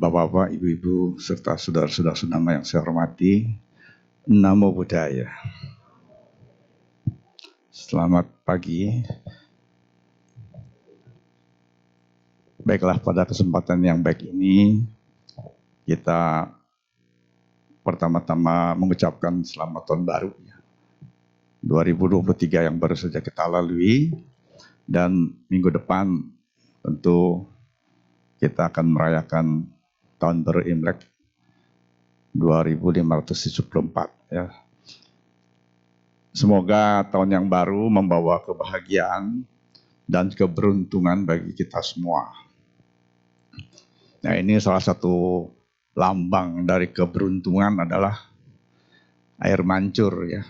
Bapak-bapak, ibu-ibu, serta saudara-saudara senama yang saya hormati, Namo Buddhaya. Selamat pagi. Baiklah, pada kesempatan yang baik ini, kita pertama-tama mengucapkan selamat tahun baru 2023 yang baru saja kita lalui, dan minggu depan tentu kita akan merayakan tahun baru Imlek 2574 ya. Semoga tahun yang baru membawa kebahagiaan dan keberuntungan bagi kita semua. Nah, ini salah satu lambang dari keberuntungan adalah air mancur ya.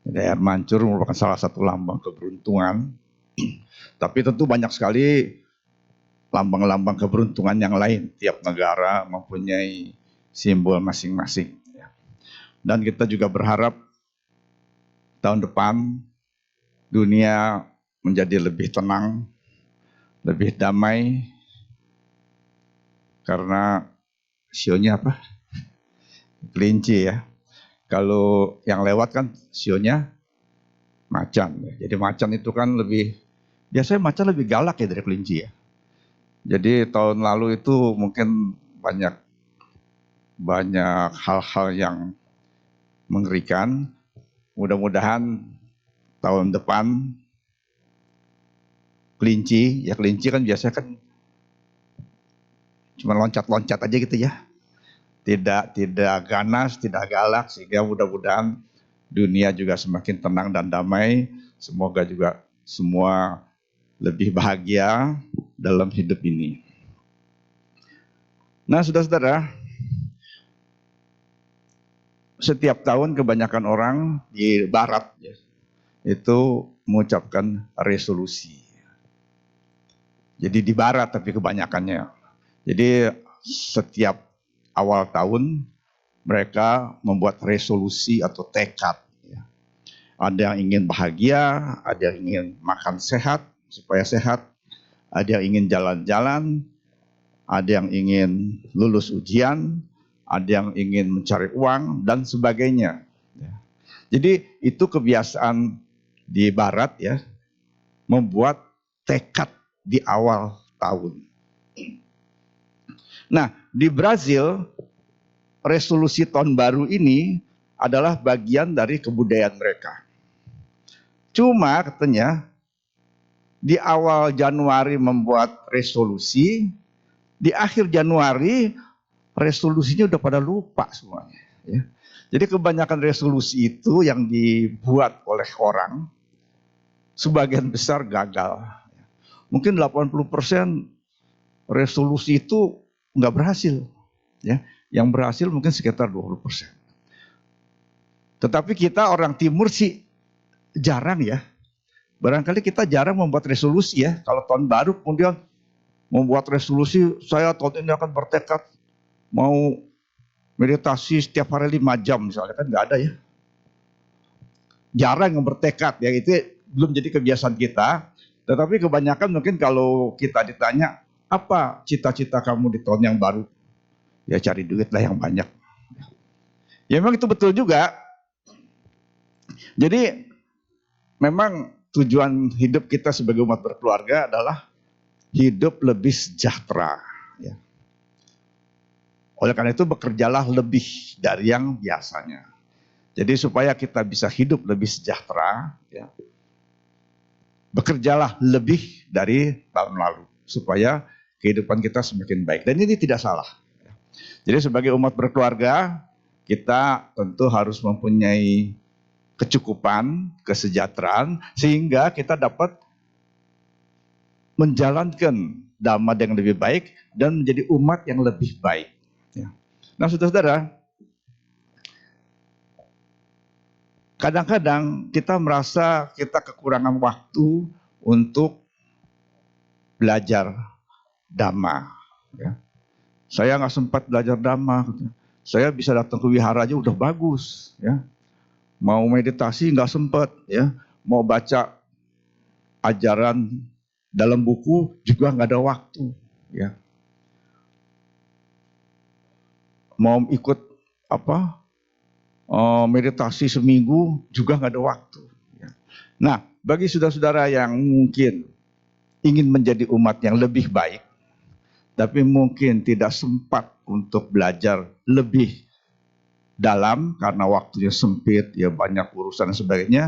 Jadi air mancur merupakan salah satu lambang keberuntungan. Tapi tentu banyak sekali lambang-lambang keberuntungan yang lain. Tiap negara mempunyai simbol masing-masing. Dan kita juga berharap tahun depan dunia menjadi lebih tenang, lebih damai. Karena sionya apa? Kelinci ya. Kalau yang lewat kan sionya macan. Jadi macan itu kan biasanya macan lebih galak ya dari kelinci ya. Jadi tahun lalu itu mungkin banyak hal-hal yang mengerikan. Mudah-mudahan tahun depan kelinci kan biasanya kan cuma loncat-loncat aja gitu ya. Tidak ganas, tidak galak, sehingga mudah-mudahan dunia juga semakin tenang dan damai. Semoga juga semua lebih bahagia dalam hidup ini. Nah, saudara-saudara, setiap tahun kebanyakan orang di barat ya, itu mengucapkan resolusi. Jadi di barat tapi kebanyakannya. Jadi setiap awal tahun mereka membuat resolusi atau tekad. Ya. Ada yang ingin bahagia, ada yang ingin makan sehat supaya sehat, ada yang ingin jalan-jalan, ada yang ingin lulus ujian, ada yang ingin mencari uang, dan sebagainya. Jadi itu kebiasaan di barat ya, membuat tekad di awal tahun. Nah, di Brazil, resolusi tahun baru ini adalah bagian dari kebudayaan mereka. Cuma katanya, di awal Januari membuat resolusi, di akhir Januari resolusinya udah pada lupa semuanya. Ya. Jadi kebanyakan resolusi itu yang dibuat oleh orang, sebagian besar gagal. Mungkin 80% resolusi itu nggak berhasil. Ya. Yang berhasil mungkin sekitar 20%. Tetapi kita orang timur sih jarang ya. Barangkali kita jarang membuat resolusi ya. Kalau tahun baru kemudian membuat resolusi, saya tahun ini akan bertekad mau meditasi setiap hari 5 jam misalnya, kan nggak ada ya. Jarang yang bertekad ya, itu belum jadi kebiasaan kita. Tetapi kebanyakan mungkin kalau kita ditanya, apa cita-cita kamu di tahun yang baru? Ya cari duit lah yang banyak. Ya memang itu betul juga. Jadi memang tujuan hidup kita sebagai umat berkeluarga adalah hidup lebih sejahtera. Ya. Oleh karena itu bekerjalah lebih dari yang biasanya. Jadi supaya kita bisa hidup lebih sejahtera, ya, bekerjalah lebih dari tahun lalu. Supaya kehidupan kita semakin baik. Dan ini tidak salah. Jadi sebagai umat berkeluarga, kita tentu harus mempunyai kecukupan, kesejahteraan, sehingga kita dapat menjalankan dhamma yang lebih baik dan menjadi umat yang lebih baik. Nah, saudara-saudara, kadang-kadang kita merasa kita kekurangan waktu untuk belajar dhamma. Ya. Saya nggak sempat belajar dhamma. Saya bisa datang ke wihara aja udah bagus. Ya. Mau meditasi nggak sempat, ya. Mau baca ajaran dalam buku juga nggak ada waktu, ya. mau ikut apa meditasi seminggu juga nggak ada waktu. Nah, bagi saudara-saudara yang mungkin ingin menjadi umat yang lebih baik, tapi mungkin tidak sempat untuk belajar lebih dalam karena waktunya sempit, ya banyak urusan dan sebagainya,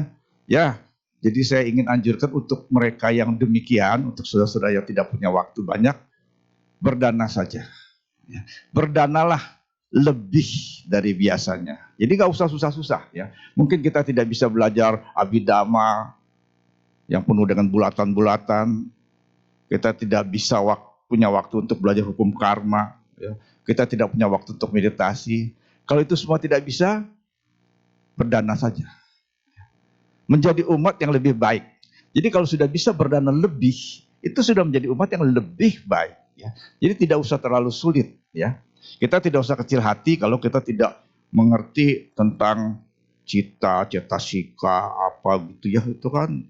ya. Jadi saya ingin anjurkan untuk mereka yang demikian, untuk saudara-saudara yang tidak punya waktu banyak, berdana saja. Berdanalah lebih dari biasanya. Jadi nggak usah susah-susah ya. Mungkin kita tidak bisa belajar abhidhamma yang penuh dengan bulatan-bulatan. Kita tidak bisa punya waktu untuk belajar hukum karma. Ya. Kita tidak punya waktu untuk meditasi. Kalau itu semua tidak bisa, berdana saja. Menjadi umat yang lebih baik. Jadi kalau sudah bisa berdana lebih, itu sudah menjadi umat yang lebih baik. Ya. Jadi tidak usah terlalu sulit. Ya. Kita tidak usah kecil hati kalau kita tidak mengerti tentang cita, cetasika, apa gitu ya. Itu kan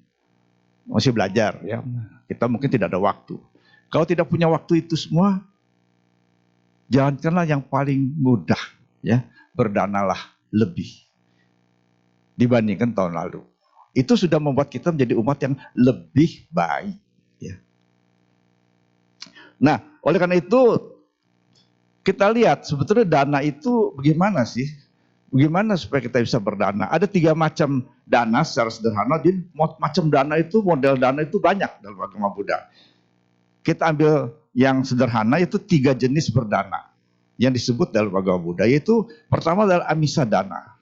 masih belajar. Ya. Kita mungkin tidak ada waktu. Kalau tidak punya waktu itu semua, jalankanlah yang paling mudah. Ya. Berdanalah lebih dibandingkan tahun lalu. Itu sudah membuat kita menjadi umat yang lebih baik. Ya. Nah, oleh karena itu kita lihat sebetulnya dana itu bagaimana sih? Bagaimana supaya kita bisa berdana? Ada 3 macam dana secara sederhana. Jadi macam dana itu, model dana itu banyak dalam agama Buddha. Kita ambil yang sederhana, yaitu 3 jenis berdana yang disebut dalam agama Buddha. Yaitu pertama adalah amisa dana,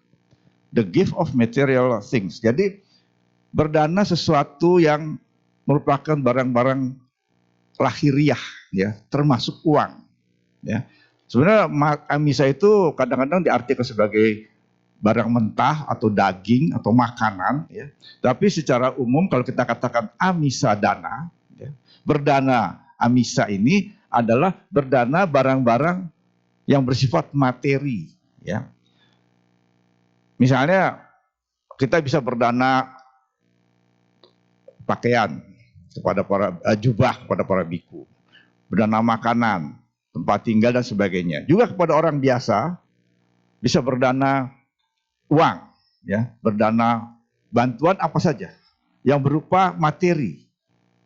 the gift of material things. Jadi berdana sesuatu yang merupakan barang-barang lahiriah, ya, termasuk uang. Ya. Sebenarnya amisa itu kadang-kadang diartikan sebagai barang mentah atau daging atau makanan. Ya. Tapi secara umum kalau kita katakan amisa dana, ya, berdana amisa ini adalah berdana barang-barang yang bersifat materi. Ya. Misalnya kita bisa berdana pakaian kepada para jubah kepada para biku, berdana makanan, tempat tinggal dan sebagainya. Juga kepada orang biasa bisa berdana uang, ya, berdana bantuan apa saja yang berupa materi,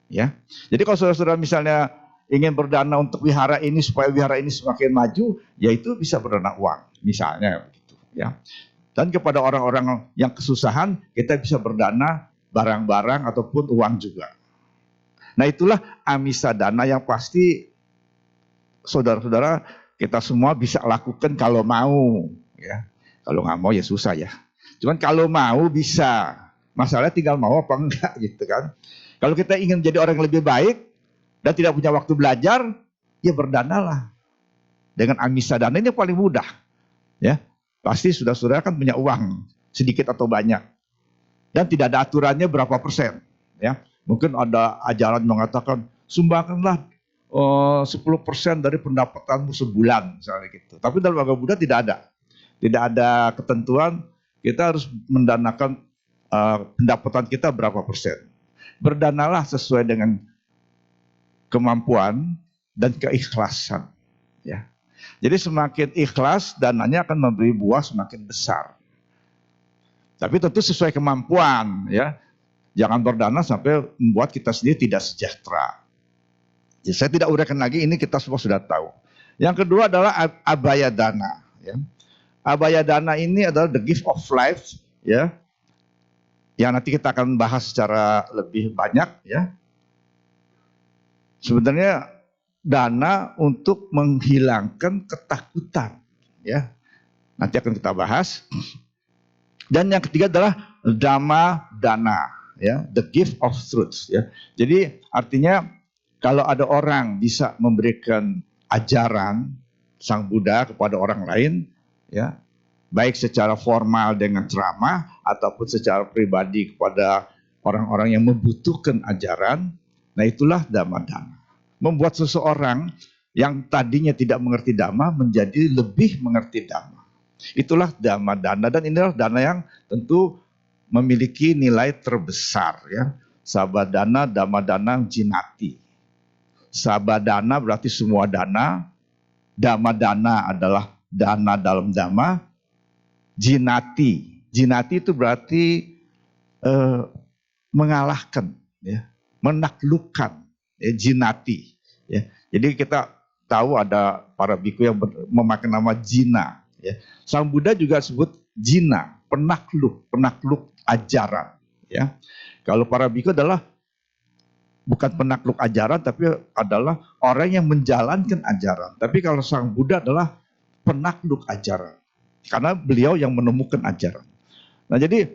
ya. Jadi kalau saudara-saudara misalnya ingin berdana untuk wihara ini supaya wihara ini semakin maju, yaitu bisa berdana uang, misalnya begitu, ya. Dan kepada orang-orang yang kesusahan, kita bisa berdana barang-barang ataupun uang juga. Nah itulah amisa dana yang pasti saudara-saudara kita semua bisa lakukan kalau mau. Ya. Kalau nggak mau ya susah ya. Cuman kalau mau bisa. Masalahnya tinggal mau apa enggak gitu kan. Kalau kita ingin jadi orang yang lebih baik dan tidak punya waktu belajar, ya berdanalah. Dengan amisa dana ini paling mudah. Ya. Pasti saudara-saudara kan punya uang sedikit atau banyak. Dan tidak ada aturannya berapa persen. Ya. Mungkin ada ajaran mengatakan sumbangkanlah 10% dari pendapatanmu sebulan misalnya gitu. Tapi dalam agama Buddha tidak ada. Tidak ada ketentuan kita harus mendanakan pendapatan kita berapa persen. Berdanalah sesuai dengan kemampuan dan keikhlasan. Ya. Jadi semakin ikhlas dananya akan memberi buah semakin besar. Tapi tentu sesuai kemampuan, ya. Jangan berdana sampai membuat kita sendiri tidak sejahtera. Ya, saya tidak uraikan lagi, ini kita semua sudah tahu. Yang kedua adalah abaya dana. Ya. Abaya dana ini adalah the gift of life, ya. Yang nanti kita akan bahas secara lebih banyak, ya. Sebenarnya dana untuk menghilangkan ketakutan, ya. Nanti akan kita bahas. Dan yang ketiga adalah dhamma dana, ya, the gift of truth, ya. Jadi artinya kalau ada orang bisa memberikan ajaran Sang Buddha kepada orang lain, ya, baik secara formal dengan ceramah ataupun secara pribadi kepada orang-orang yang membutuhkan ajaran, nah itulah dhamma dana. Membuat seseorang yang tadinya tidak mengerti dhamma menjadi lebih mengerti dhamma. Itulah dhamma dana, dan inilah dana yang tentu memiliki nilai terbesar, ya. Sabadana, dhamma dana, jinati. Sabadana berarti semua dana, dhamma dana adalah dana dalam dhamma, jinati. Jinati itu berarti mengalahkan, ya, menaklukkan, ya, jinati. Ya. Jadi kita tahu ada para biku yang memakai nama Jina. Ya. Sang Buddha juga sebut Jina, penakluk ajaran. Ya. Kalau para biku adalah bukan penakluk ajaran, tapi adalah orang yang menjalankan ajaran. Tapi kalau Sang Buddha adalah penakluk ajaran, karena beliau yang menemukan ajaran. Nah, jadi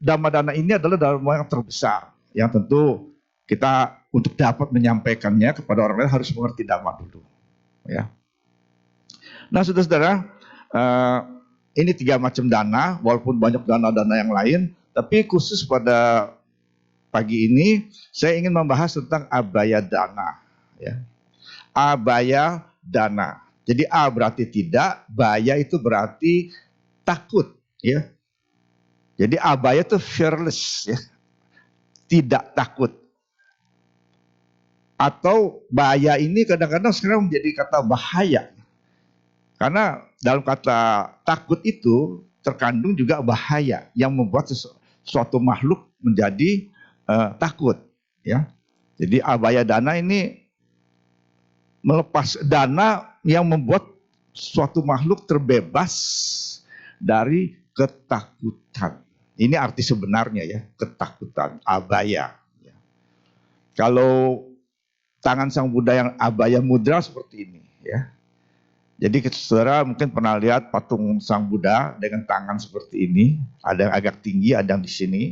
Dhammadana ini adalah dhamma yang terbesar, yang tentu kita untuk dapat menyampaikannya kepada orang lain harus mengerti dhamma dulu. Ya. Nah, saudara-saudara, ini 3 macam dana, walaupun banyak dana-dana yang lain, tapi khusus pada pagi ini saya ingin membahas tentang abaya dana. Ya. Abaya dana. Jadi A berarti tidak, baya itu berarti takut. Ya. Jadi abaya itu fearless, ya. Tidak takut. Atau bahaya ini kadang-kadang sekarang menjadi kata bahaya. Karena dalam kata takut itu terkandung juga bahaya yang membuat suatu makhluk menjadi takut. Ya. Jadi abaya dana ini melepas dana yang membuat suatu makhluk terbebas dari ketakutan. Ini arti sebenarnya, ya, ketakutan, abaya. Ya. Kalau tangan Sang Buddha yang abaya mudra seperti ini, ya. Jadi saudara mungkin pernah lihat patung Sang Buddha dengan tangan seperti ini, ada yang agak tinggi, ada yang di sini,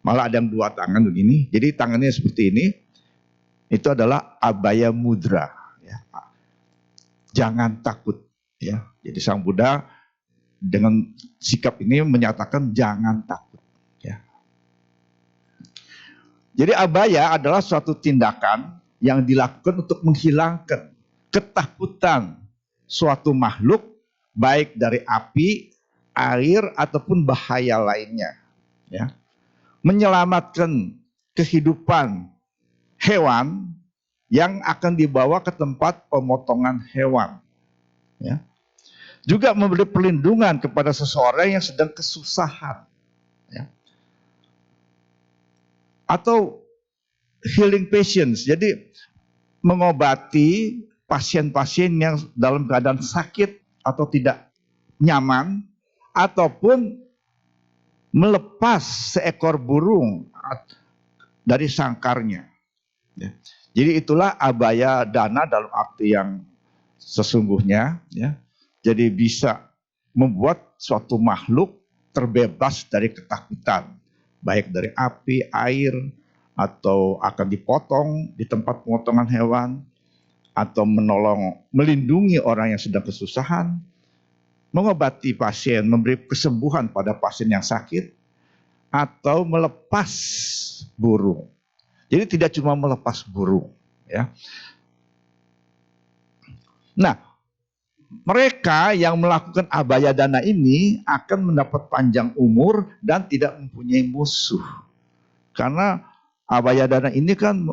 malah ada yang 2 tangan begini. Jadi tangannya seperti ini, itu adalah abaya mudra. Ya. Jangan takut, ya. Jadi Sang Buddha dengan sikap ini menyatakan jangan takut. Ya. Jadi abaya adalah suatu tindakan yang dilakukan untuk menghilangkan ketakutan suatu makhluk, baik dari api, air, ataupun bahaya lainnya. Ya. Menyelamatkan kehidupan hewan yang akan dibawa ke tempat pemotongan hewan. Ya. Juga memberi perlindungan kepada seseorang yang sedang kesusahan. Ya. Atau healing patients, jadi mengobati pasien-pasien yang dalam keadaan sakit atau tidak nyaman, ataupun melepas seekor burung dari sangkarnya. Ya. Jadi itulah abaya dana dalam arti yang sesungguhnya, ya. Jadi bisa membuat suatu makhluk terbebas dari ketakutan, baik dari api, air, atau akan dipotong di tempat pemotongan hewan, atau menolong, melindungi orang yang sedang kesusahan, mengobati pasien, memberi kesembuhan pada pasien yang sakit, atau melepas burung. Jadi tidak cuma melepas burung, ya. Nah, mereka yang melakukan abaya dana ini akan mendapat panjang umur dan tidak mempunyai musuh. Karena abaya dana ini kan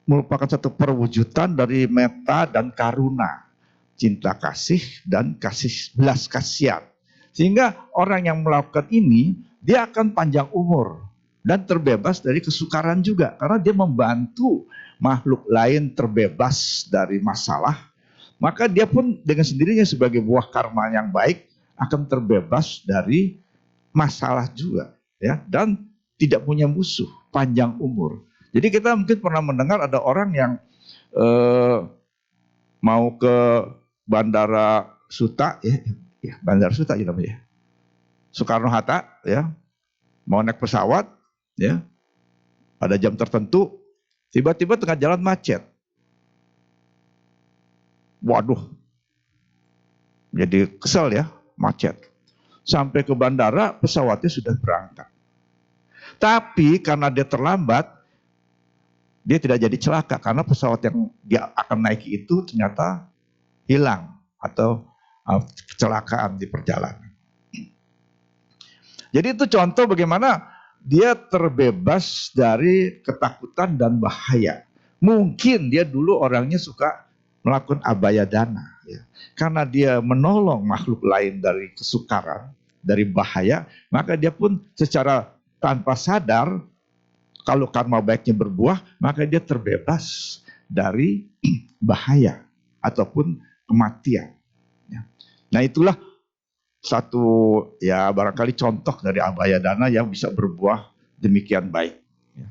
merupakan satu perwujudan dari metta dan karuna, cinta kasih dan kasih belas kasihan. Sehingga orang yang melakukan ini, dia akan panjang umur dan terbebas dari kesukaran juga. Karena dia membantu makhluk lain terbebas dari masalah. Maka dia pun dengan sendirinya sebagai buah karma yang baik akan terbebas dari masalah juga, ya, dan tidak punya musuh, panjang umur. Jadi kita mungkin pernah mendengar ada orang yang mau ke Bandara Suta, ya, Bandara Suta ya namanya, Soekarno Hatta, ya, mau naik pesawat, ya, pada jam tertentu, tiba-tiba tengah jalan macet. Waduh, jadi kesel, ya, macet. Sampai ke bandara, pesawatnya sudah berangkat. Tapi karena dia terlambat, dia tidak jadi celaka karena pesawat yang dia akan naiki itu ternyata hilang atau kecelakaan di perjalanan. Jadi itu contoh bagaimana dia terbebas dari ketakutan dan bahaya. Mungkin dia dulu orangnya suka melakukan abaya dana, ya. Karena dia menolong makhluk lain dari kesukaran, dari bahaya, maka dia pun secara tanpa sadar, kalau karma baiknya berbuah, maka dia terbebas dari bahaya ataupun kematian. Ya. Nah itulah satu ya barangkali contoh dari Abhaya Dana yang bisa berbuah demikian baik. Ya.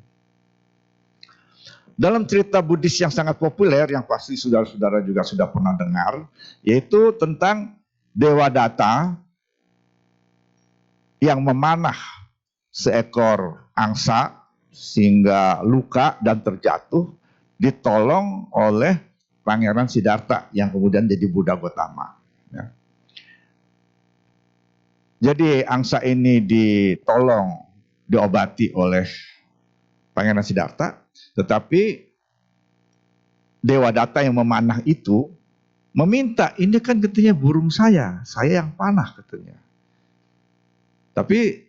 Dalam cerita Buddhis yang sangat populer, yang pasti saudara-saudara juga sudah pernah dengar, yaitu tentang Dewadatta yang memanah seekor angsa sehingga luka dan terjatuh, ditolong oleh Pangeran Siddhartha yang kemudian jadi Buddha Gautama. Ya. Jadi angsa ini ditolong, diobati oleh Pangeran Siddhartha, tetapi Dewadatta yang memanah itu meminta, ini kan katanya burung saya yang panah katanya. Tapi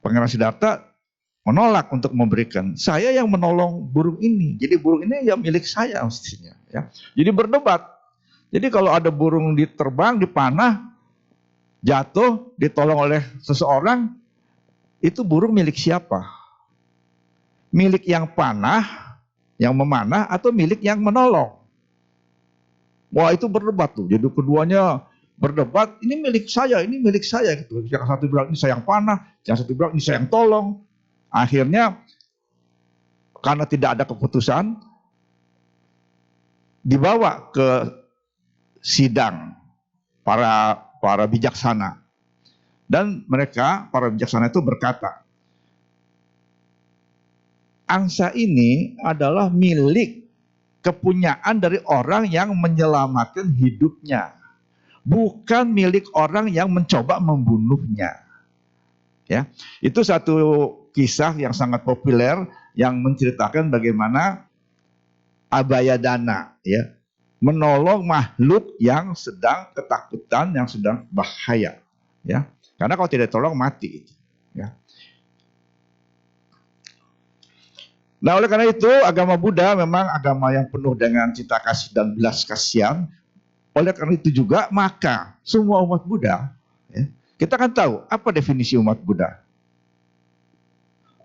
Pangeran Siddhartha menolak untuk memberikan. Saya yang menolong burung ini. Jadi burung ini ya milik saya mestinya. Ya. Jadi berdebat. Jadi kalau ada burung diterbang, dipanah, jatuh, ditolong oleh seseorang, itu burung milik siapa? Milik yang panah, yang memanah, atau milik yang menolong? Wah itu berdebat tuh. Jadi keduanya berdebat, ini milik saya gitu. Yang satu bilang ini saya yang panah, yang satu bilang ini saya yang tolong. Akhirnya karena tidak ada keputusan, dibawa ke sidang para bijaksana. Dan mereka, para bijaksana itu berkata, angsa ini adalah milik kepunyaan dari orang yang menyelamatkan hidupnya, bukan milik orang yang mencoba membunuhnya. Ya, itu satu kisah yang sangat populer yang menceritakan bagaimana Abhaya Dana ya menolong makhluk yang sedang ketakutan, yang sedang bahaya. Ya, karena kalau tidak tolong mati. Ya. Nah oleh karena itu agama Buddha memang agama yang penuh dengan cinta kasih dan belas kasihan. Oleh karena itu juga maka semua umat Buddha, ya, kita kan tahu apa definisi umat Buddha.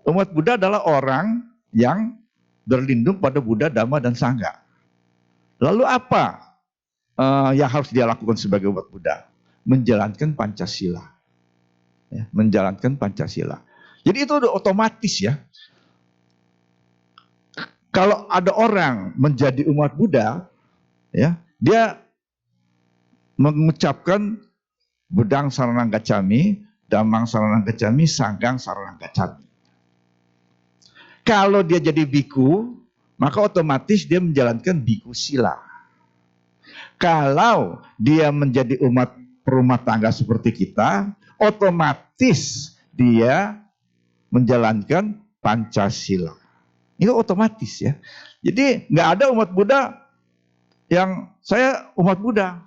Umat Buddha adalah orang yang berlindung pada Buddha, Dhamma, dan Sangha. Lalu apa yang harus dia lakukan sebagai umat Buddha? Menjalankan Pancasila. Ya, menjalankan Pancasila. Jadi itu udah otomatis ya. Kalau ada orang menjadi umat Buddha, ya, dia mengucapkan Buddhang Saranang Gacchami, Dhammang Saranang Gacchami, Sanghang Saranang Gacchami. Kalau dia jadi biku, maka otomatis dia menjalankan biku sila. Kalau dia menjadi umat perumah tangga seperti kita, otomatis dia menjalankan Pancasila. Itu otomatis ya. Jadi nggak ada umat Buddha yang saya umat Buddha,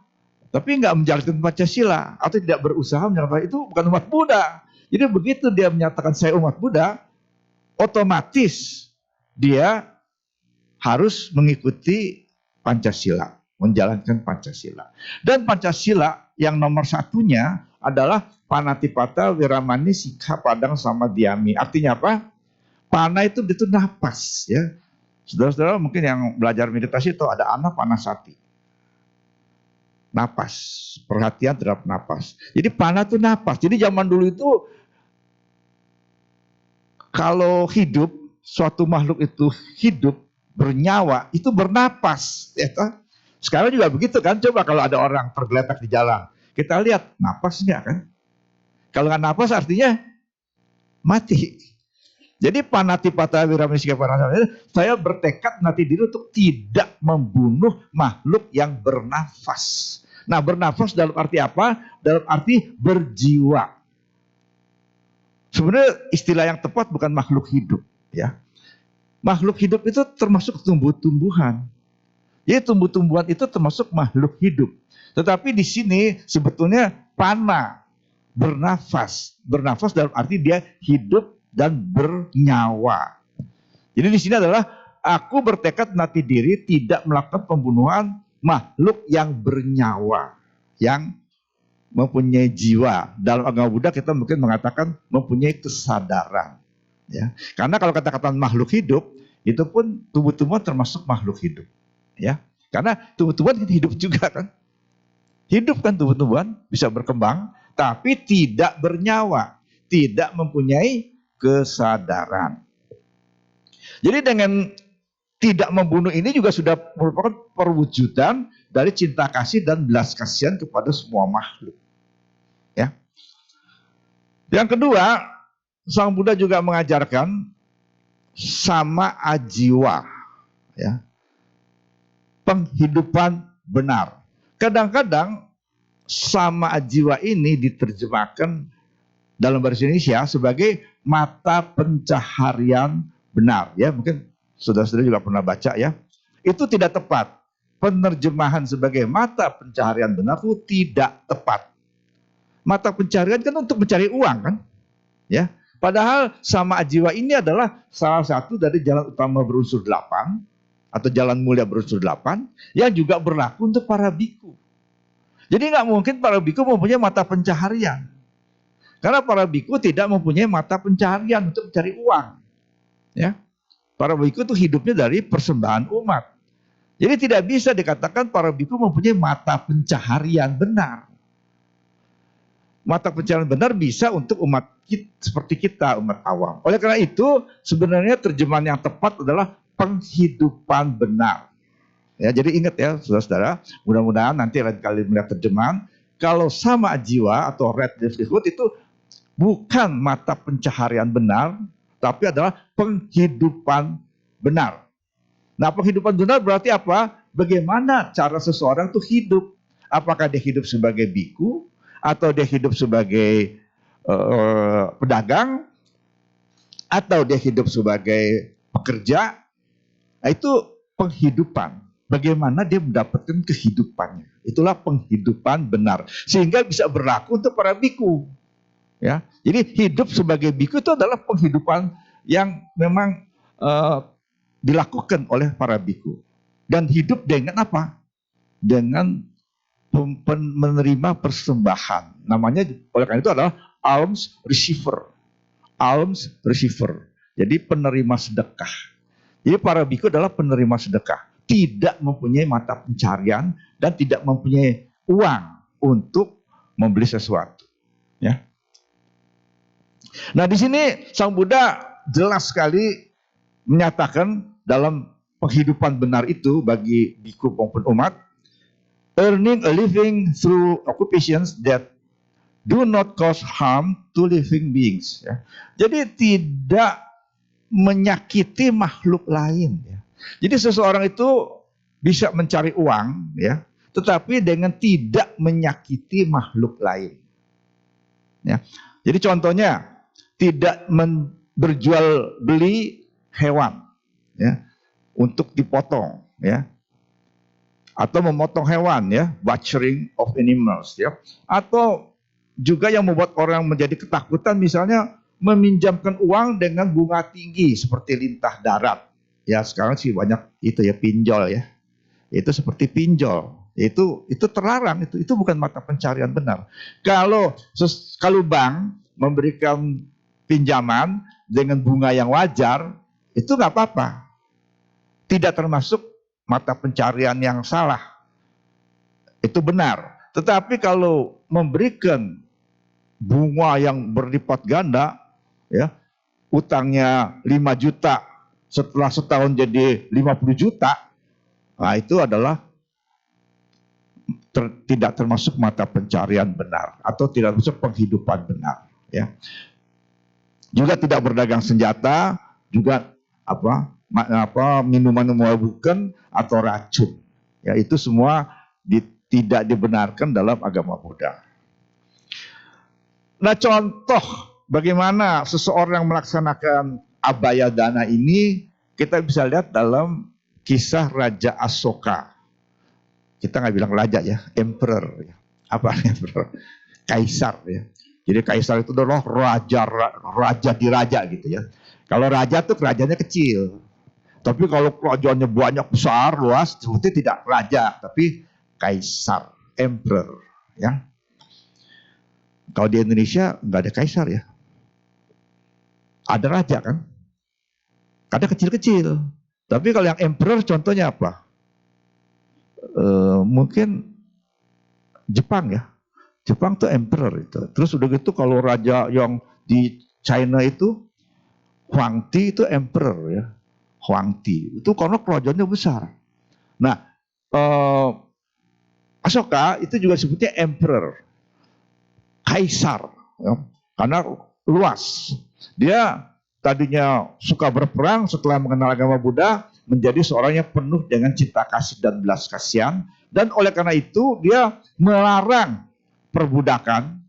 tapi nggak menjalankan Pancasila atau tidak berusaha menjalankan, itu bukan umat Buddha. Jadi begitu dia menyatakan saya umat Buddha, otomatis dia harus mengikuti Pancasila, menjalankan Pancasila. Dan Pancasila yang nomor satunya adalah Panatipata, Wiramani, Sikha, Padang, sama Diyami. Artinya apa? Pana itu napas ya. Saudara-saudara mungkin yang belajar meditasi itu ada anapanasati. Napas, perhatian terhadap napas. Jadi pana itu napas. Jadi zaman dulu itu kalau hidup, suatu makhluk itu hidup, bernyawa, itu bernapas. Ya, sekarang juga begitu kan, coba kalau ada orang tergeletak di jalan, kita lihat napas enggak kan? Kalau nggak napas artinya mati. Jadi Panatipata Wiramani Sikha Padang, saya bertekad nanti diri untuk tidak membunuh makhluk yang bernafas. Nah bernafas dalam arti apa? Dalam arti berjiwa. Sebenarnya istilah yang tepat bukan makhluk hidup, ya. Makhluk hidup itu termasuk tumbuh-tumbuhan. Jadi tumbuh-tumbuhan itu termasuk makhluk hidup. Tetapi di sini sebetulnya pana, bernafas. Bernafas dalam arti dia hidup dan bernyawa. Jadi di sini adalah aku bertekad nanti diri tidak melakukan pembunuhan makhluk yang bernyawa, yang mempunyai jiwa. Dalam agama Buddha kita mungkin mengatakan mempunyai kesadaran. Ya, karena kalau kata-kata makhluk hidup, itu pun tumbuh-tumbuhan termasuk makhluk hidup. Ya, karena tumbuh-tumbuhan hidup juga kan. Hidup kan tumbuh-tumbuhan bisa berkembang, tapi tidak bernyawa, tidak mempunyai kesadaran. Jadi dengan tidak membunuh ini juga sudah merupakan perwujudan dari cinta kasih dan belas kasihan kepada semua makhluk. Ya. Yang kedua, Sang Buddha juga mengajarkan sama ajiwa, ya, penghidupan benar. Kadang-kadang sama ajiwa ini diterjemahkan dalam bahasa Indonesia sebagai mata pencaharian benar. Ya, mungkin saudara-saudara juga pernah baca ya. Itu tidak tepat. Penerjemahan sebagai mata pencaharian benar itu tidak tepat. Mata pencaharian kan untuk mencari uang kan? Ya. Padahal sama ajiwa ini adalah salah satu dari jalan utama berunsur 8 atau jalan mulia berunsur 8 yang juga berlaku untuk para biku. Jadi nggak mungkin para biku mempunyai mata pencaharian. Karena para biku tidak mempunyai mata pencaharian untuk mencari uang. Ya. Para biku itu hidupnya dari persembahan umat. Jadi tidak bisa dikatakan para biku mempunyai mata pencaharian benar. Mata pencaharian benar bisa untuk umat kita, seperti kita, umat awam. Oleh karena itu, sebenarnya terjemahan yang tepat adalah penghidupan benar. Ya, jadi ingat ya, saudara-saudara, mudah-mudahan nanti lain kali melihat terjemahan, kalau sama jiwa atau red livelihood itu bukan mata pencaharian benar, tapi adalah penghidupan benar. Nah, penghidupan benar berarti apa? Bagaimana cara seseorang itu hidup? Apakah dia hidup sebagai biku, atau dia hidup sebagai pedagang, atau dia hidup sebagai pekerja? Nah, itu penghidupan. Bagaimana dia mendapatkan kehidupannya? Itulah penghidupan benar. Sehingga bisa berlaku untuk para biku. Ya, jadi hidup sebagai biku itu adalah penghidupan yang memang dilakukan oleh para biku. Dan hidup dengan apa? Dengan menerima persembahan. Namanya oleh karena itu adalah alms receiver. Alms receiver. Jadi penerima sedekah. Jadi para biku adalah penerima sedekah. Tidak mempunyai mata pencarian dan tidak mempunyai uang untuk membeli sesuatu. Ya. Nah, di sini Sang Buddha jelas sekali menyatakan dalam penghidupan benar itu bagi biku maupun umat, earning a living through occupations that do not cause harm to living beings. Ya. Jadi tidak menyakiti makhluk lain. Ya. Jadi seseorang itu bisa mencari uang, ya, tetapi dengan tidak menyakiti makhluk lain. Ya. Jadi contohnya tidak berjual beli hewan, ya, untuk dipotong, ya, atau memotong hewan, ya, butchering of animals, ya, atau juga yang membuat orang menjadi ketakutan, misalnya meminjamkan uang dengan bunga tinggi seperti lintah darat. Ya, sekarang sih banyak itu ya, pinjol ya. Itu seperti pinjol. Itu terlarang, itu bukan mata pencarian benar. Kalau bank memberikan pinjaman dengan bunga yang wajar, itu nggak apa-apa. Tidak termasuk mata pencarian yang salah. Itu benar. Tetapi kalau memberikan bunga yang berlipat ganda, ya, utangnya 5 juta, setelah setahun jadi 50 juta, nah itu adalah tidak termasuk mata pencarian benar atau tidak termasuk penghidupan benar. Ya. Juga tidak berdagang senjata, juga minuman memabukkan atau racun. Ya, itu semua tidak dibenarkan dalam agama Buddha. Nah, contoh bagaimana seseorang melaksanakan abaya dana ini kita bisa lihat dalam kisah Raja Asoka. Kita nggak bilang raja ya, emperor. Apa emperor? Kaisar ya. Jadi kaisar itu adalah raja di raja gitu ya. Kalau raja tuh kerajaannya kecil. Tapi kalau kerajaannya banyak besar, luas, seperti tidak raja, tapi kaisar, emperor. Ya. Kalau di Indonesia nggak ada kaisar ya. Ada raja kan? Ada kecil-kecil. Tapi kalau yang emperor contohnya apa? Mungkin Jepang ya. Jepang tuh emperor itu. Terus udah gitu kalau raja yang di China itu Huangti itu emperor ya. Huangti itu karena kerajaannya besar. Nah, Asoka itu juga sebutnya emperor, kaisar, ya. Karena luas. Dia tadinya suka berperang, setelah mengenal agama Buddha menjadi seorang yang penuh dengan cinta kasih dan belas kasihan, dan oleh karena itu dia melarang perbudakan,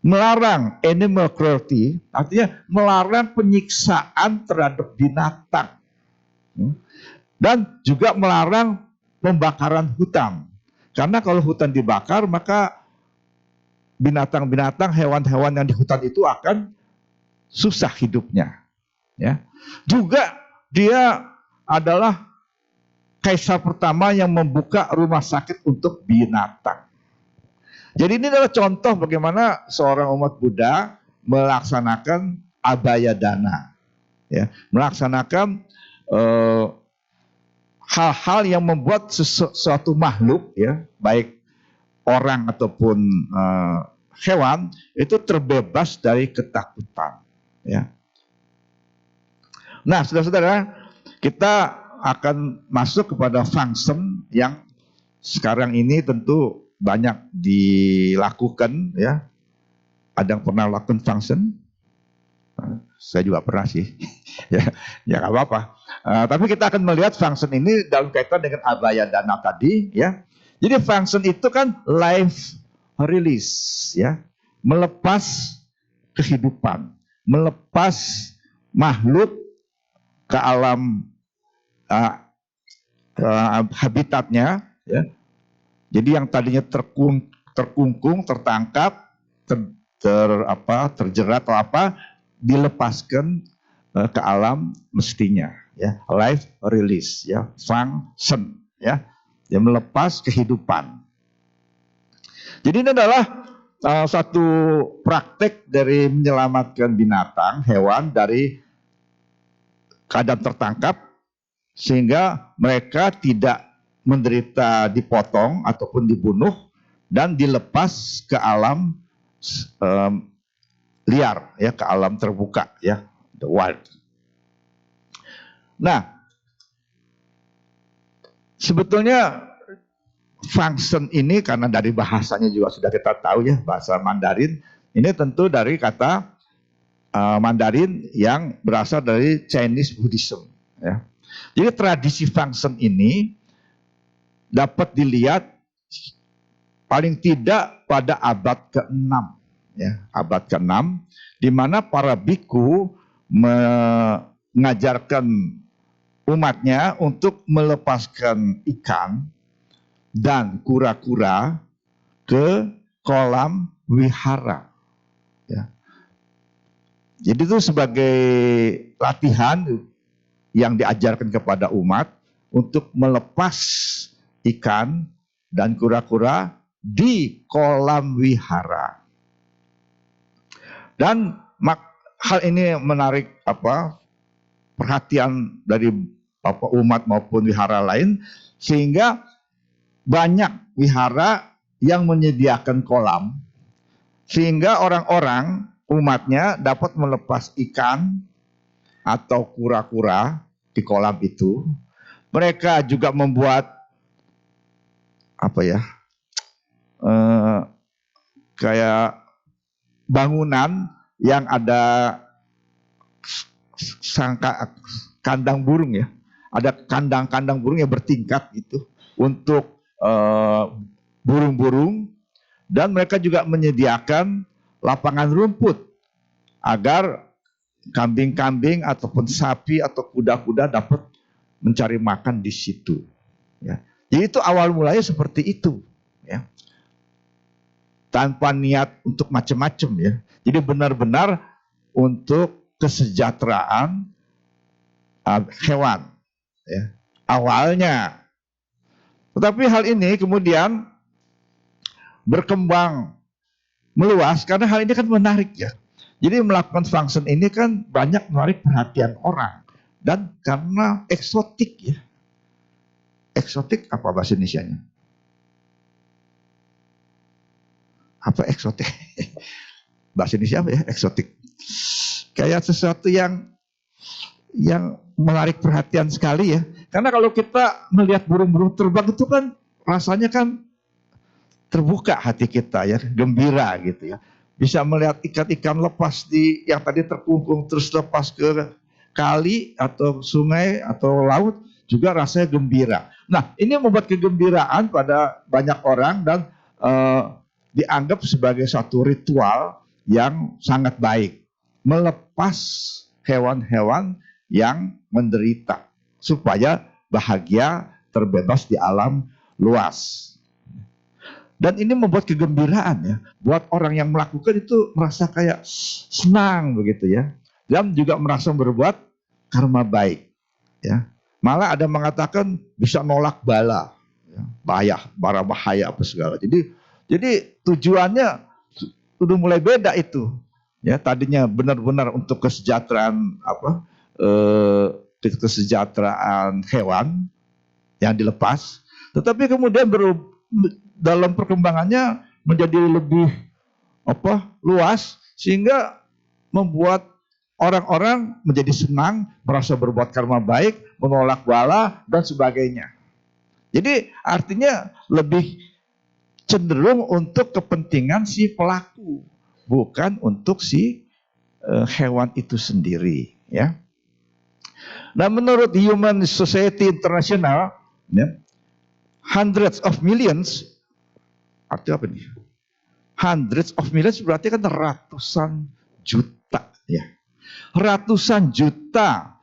melarang animal cruelty, artinya melarang penyiksaan terhadap binatang, dan juga melarang pembakaran hutan. Karena kalau hutan dibakar, maka binatang-binatang, hewan-hewan yang di hutan itu akan susah hidupnya. Ya. Juga dia adalah kaisar pertama yang membuka rumah sakit untuk binatang. Jadi ini adalah contoh bagaimana seorang umat Buddha melaksanakan abaya dana, ya, melaksanakan hal-hal yang membuat sesuatu makhluk, ya, baik orang ataupun hewan itu terbebas dari ketakutan. Ya. Nah, saudara-saudara, kita akan masuk kepada function yang sekarang ini tentu banyak dilakukan, ya. Ada yang pernah lakukan function? Saya juga pernah sih. ya nggak apa-apa. Tapi kita akan melihat function ini dalam kaitan dengan abaya dana tadi, ya. Jadi function itu kan life release, ya, melepas kehidupan, melepas makhluk ke alam habitatnya, ya. Jadi yang tadinya terkungkung, tertangkap, terjerat atau apa, dilepaskan ke alam mestinya, ya. Life release, ya, function, ya, yang melepas kehidupan. Jadi ini adalah satu praktek dari menyelamatkan binatang, hewan dari keadaan tertangkap sehingga mereka tidak menderita dipotong ataupun dibunuh dan dilepas ke alam liar, ya, ke alam terbuka, ya, the wild. Nah, sebetulnya function ini karena dari bahasanya juga sudah kita tahu, ya, bahasa Mandarin ini tentu dari kata Mandarin yang berasal dari Chinese Buddhism, ya. Jadi tradisi function ini dapat dilihat paling tidak pada abad ke-6, ya, abad ke-6, di mana para biku mengajarkan umatnya untuk melepaskan ikan dan kura-kura ke kolam wihara, ya. Jadi itu sebagai latihan yang diajarkan kepada umat untuk melepas ikan dan kura-kura di kolam wihara. Dan hal ini menarik perhatian dari umat maupun wihara lain, sehingga banyak wihara yang menyediakan kolam, sehingga orang-orang umatnya dapat melepas ikan atau kura-kura di kolam itu. Mereka juga membuat kayak bangunan yang ada kandang burung, ya. Ada kandang-kandang burung yang bertingkat gitu untuk burung-burung, dan mereka juga menyediakan lapangan rumput agar kambing-kambing ataupun sapi atau kuda-kuda dapat mencari makan di situ, ya. Jadi itu awal mulanya seperti itu, ya. Tanpa niat untuk macam-macam, ya. Jadi benar-benar untuk kesejahteraan hewan, ya, awalnya. Tetapi hal ini kemudian berkembang meluas karena hal ini kan menarik ya. Jadi melakukan function ini kan banyak menarik perhatian orang dan karena eksotik ya. Eksotik apa bahasa Indonesianya? Apa eksotik? Bahasa Indonesia apa ya? Eksotik. Kayak sesuatu yang menarik perhatian sekali ya. Karena kalau kita melihat burung-burung terbang itu kan rasanya kan terbuka hati kita ya, gembira gitu ya. Bisa melihat ikan-ikan lepas di yang tadi terkungkung terus lepas ke kali atau sungai atau laut juga rasanya gembira. Nah, ini membuat kegembiraan pada banyak orang dan dianggap sebagai satu ritual yang sangat baik. Melepas hewan-hewan yang menderita supaya bahagia terbebas di alam luas. Dan ini membuat kegembiraan ya. Buat orang yang melakukan itu merasa kayak senang begitu ya. Dan juga merasa berbuat karma baik. Ya. Malah ada mengatakan bisa nolak bala. Ya. Bara bahaya apa segala. Jadi tujuannya udah mulai beda itu. Ya, tadinya benar-benar untuk kesejahteraan kesejahteraan hewan yang dilepas. Tetapi kemudian dalam perkembangannya menjadi lebih luas sehingga membuat orang-orang menjadi senang, merasa berbuat karma baik, menolak bala dan sebagainya. Jadi artinya lebih cenderung untuk kepentingan si pelaku, bukan untuk si hewan itu sendiri, ya. Nah, menurut Human Society International, ya, hundreds of millions, artinya apa nih? Hundreds of millions berarti kan ratusan juta, ya. Ratusan juta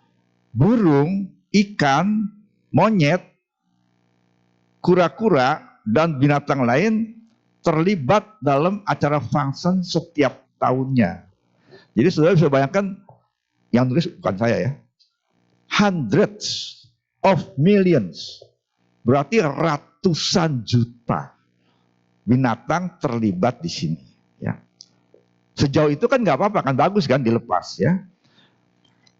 burung, ikan, monyet, kura-kura, dan binatang lain terlibat dalam acara function setiap tahunnya. Jadi saudara bisa bayangkan, yang tulis bukan saya ya, hundreds of millions, berarti ratusan juta binatang terlibat di sini. Ya. Sejauh itu kan nggak apa-apa, kan bagus kan dilepas ya.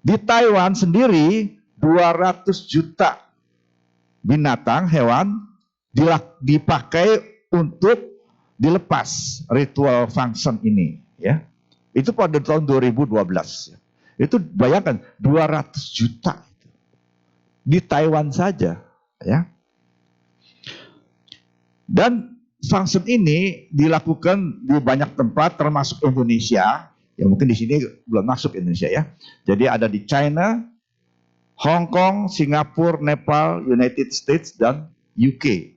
Di Taiwan sendiri 200 juta binatang hewan dipakai untuk dilepas ritual function ini ya. Itu pada tahun 2012. Itu bayangkan 200 juta di Taiwan saja ya. Dan function ini dilakukan di banyak tempat termasuk Indonesia. Ya mungkin di sini belum masuk Indonesia ya. Jadi ada di China, Hong Kong, Singapura, Nepal, United States dan UK.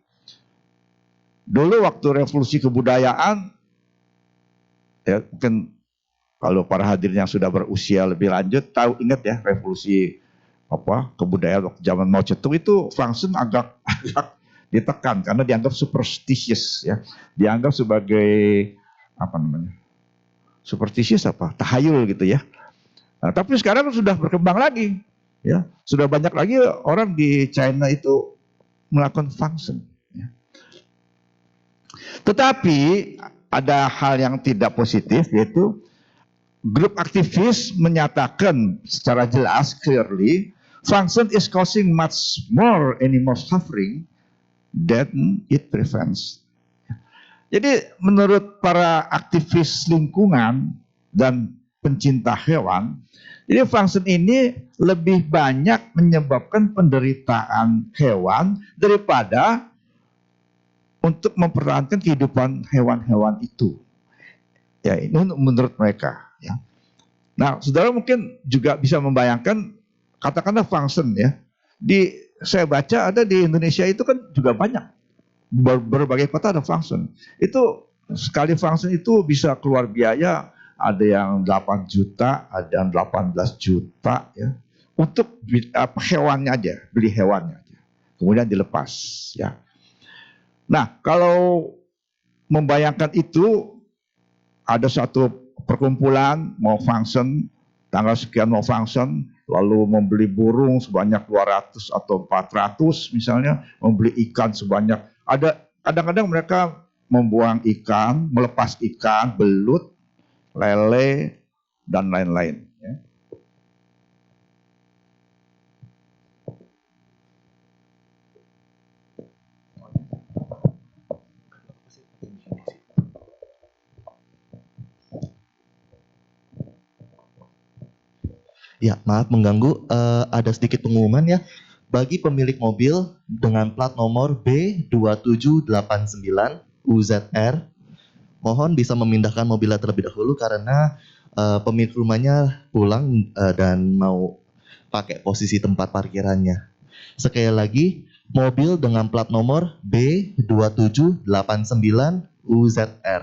Dulu waktu revolusi kebudayaan, ya mungkin kalau para hadirin yang sudah berusia lebih lanjut tahu, ingat ya revolusi kebudayaan waktu zaman Mao Zedong itu function agak ditekan karena dianggap superstitious ya, dianggap sebagai superstitious tahayul gitu ya. Nah, tapi sekarang sudah berkembang lagi ya, sudah banyak lagi orang di China itu melakukan function. Tetapi ada hal yang tidak positif, yaitu grup aktivis menyatakan secara jelas, clearly, function is causing much more animal suffering than it prevents. Jadi menurut para aktivis lingkungan dan pencinta hewan, jadi function ini lebih banyak menyebabkan penderitaan hewan daripada untuk mempertahankan kehidupan hewan-hewan itu. Ya, ini menurut mereka. Ya. Nah, saudara mungkin juga bisa membayangkan, katakanlah function ya. Saya baca ada di Indonesia itu kan juga banyak. Berbagai kota ada function. Itu sekali function itu bisa keluar biaya, ada yang 8 juta, ada yang 18 juta ya. Untuk hewannya aja, beli hewannya aja. Kemudian dilepas ya. Nah, kalau membayangkan itu, ada satu perkumpulan mau function, tanggal sekian mau function, lalu membeli burung sebanyak 200 atau 400 misalnya, membeli ikan sebanyak, ada kadang-kadang mereka membuang ikan, melepas ikan, belut, lele, dan lain-lain. Ya. Ya, maaf mengganggu. Ada sedikit pengumuman ya. Bagi pemilik mobil dengan plat nomor B2789 UZR, mohon bisa memindahkan mobilnya terlebih dahulu karena pemilik rumahnya pulang dan mau pakai posisi tempat parkirannya. Sekali lagi, mobil dengan plat nomor B2789 UZR.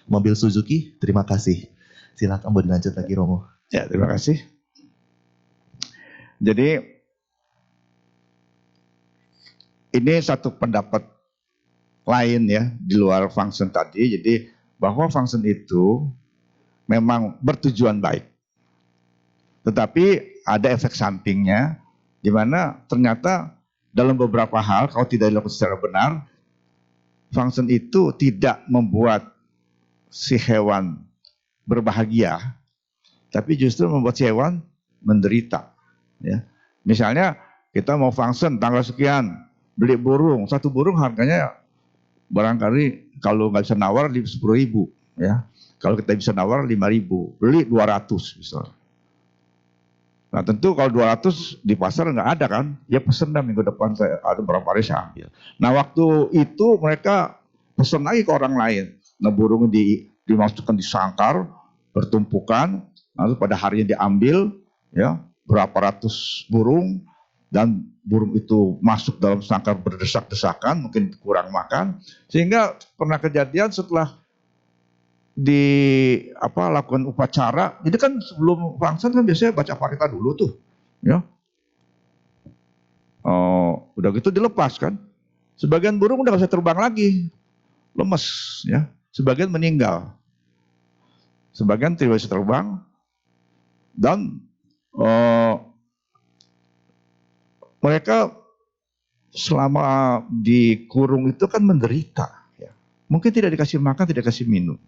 Mobil Suzuki, terima kasih. Silakan mau dilanjut lagi, Romo. Ya, terima kasih. Jadi ini satu pendapat lain ya di luar function tadi. Jadi bahwa function itu memang bertujuan baik. Tetapi ada efek sampingnya di mana ternyata dalam beberapa hal kalau tidak dilakukan secara benar, function itu tidak membuat si hewan berbahagia, tapi justru membuat si hewan menderita. Ya. Misalnya kita mau function tanggal sekian, beli burung, satu burung harganya barangkali kalau nggak bisa nawar 10.000, ya. Kalau kita bisa nawar 5.000, beli 200 misalnya. Nah tentu kalau 200 di pasar nggak ada kan, ya pesen dah minggu depan saya ada berapa hari saya ambil. Nah waktu itu mereka pesen lagi ke orang lain. Nah burung dimasukkan di sangkar, bertumpukan, lalu pada harinya diambil, ya berapa ratus burung, dan burung itu masuk dalam sangkar berdesak-desakan, mungkin kurang makan, sehingga pernah kejadian setelah lakukan upacara. Jadi kan sebelum function kan biasanya baca parita dulu tuh, ya. Udah gitu dilepas kan. Sebagian burung udah gak bisa terbang lagi, lemes, ya. Sebagian meninggal, sebagian tidak bisa terbang, dan mereka selama dikurung itu kan menderita. Ya. Mungkin tidak dikasih makan, tidak dikasih minum.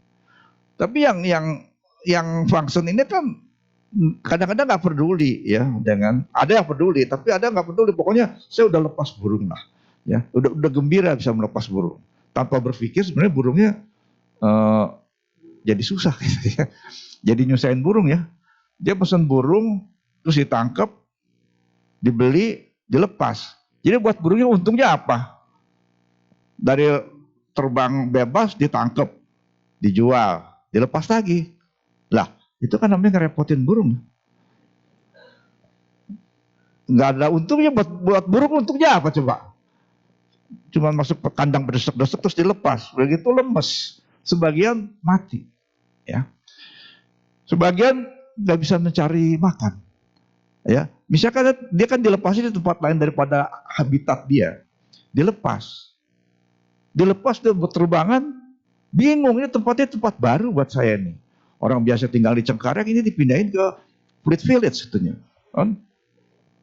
Tapi yang function ini kan kadang-kadang nggak peduli ya dengan, ada yang peduli tapi ada nggak peduli, pokoknya saya udah lepas burung lah, ya udah gembira bisa melepas burung tanpa berpikir sebenarnya burungnya jadi susah gitu ya, jadi nyusahin burung ya. Dia pesan burung terus ditangkap, dibeli, dilepas. Jadi buat burungnya untungnya apa? Dari terbang bebas ditangkap, dijual, dilepas lagi. Lah, itu kan namanya ngerepotin burung. Nggak ada untungnya buat burung, untungnya apa coba? Cuma masuk ke kandang berdesek-desek terus dilepas. Begitu lemes. Sebagian mati. Ya. Sebagian nggak bisa mencari makan. Ya, misalkan dia kan dilepasin di tempat lain daripada habitat dia. Dilepas dia berterbangan, bingung ini tempatnya tempat baru buat saya nih. Orang biasa tinggal di Cengkareng, ini dipindahin ke Fleet Village katanya. Kan?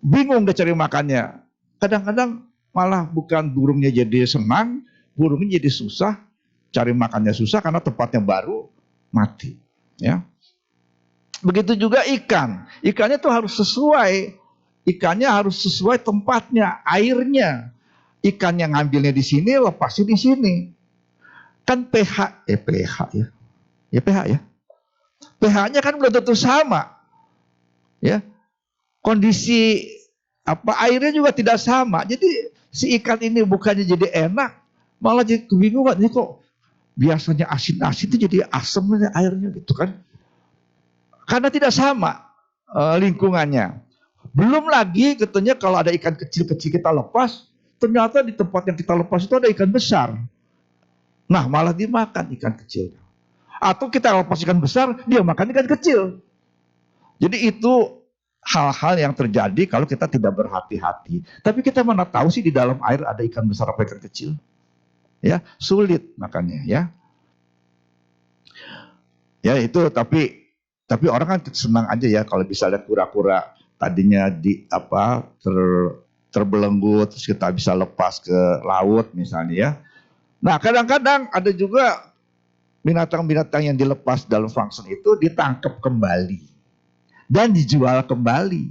Bingung dia cari makannya. Kadang-kadang malah bukan burungnya jadi senang, burungnya jadi susah, cari makannya susah karena tempatnya baru, mati. Ya. Begitu juga ikan. Ikannya tuh harus sesuai. Ikannya harus sesuai tempatnya, airnya. Ikan yang ngambilnya di sini, lepasnya di sini. Kan pH ya. Ya pH ya. pH-nya kan belum tentu sama. Ya. Kondisi airnya juga tidak sama. Jadi si ikan ini bukannya jadi enak, malah jadi kebingungan. Ini kok biasanya asin-asin itu jadi asam airnya gitu kan. Karena tidak sama lingkungannya. Belum lagi katanya kalau ada ikan kecil-kecil kita lepas, ternyata di tempat yang kita lepas itu ada ikan besar. Nah malah dimakan ikan kecil. Atau kita lepas ikan besar, dia makan ikan kecil. Jadi itu hal-hal yang terjadi kalau kita tidak berhati-hati. Tapi kita mana tahu sih di dalam air ada ikan besar apa ikan kecil? Ya, sulit makanya ya. Ya itu tapi orang kan senang aja ya kalau bisa lihat kura-kura tadinya terbelenggu, terus kita bisa lepas ke laut misalnya ya. Nah kadang-kadang ada juga binatang-binatang yang dilepas dalam function itu ditangkap kembali dan dijual kembali.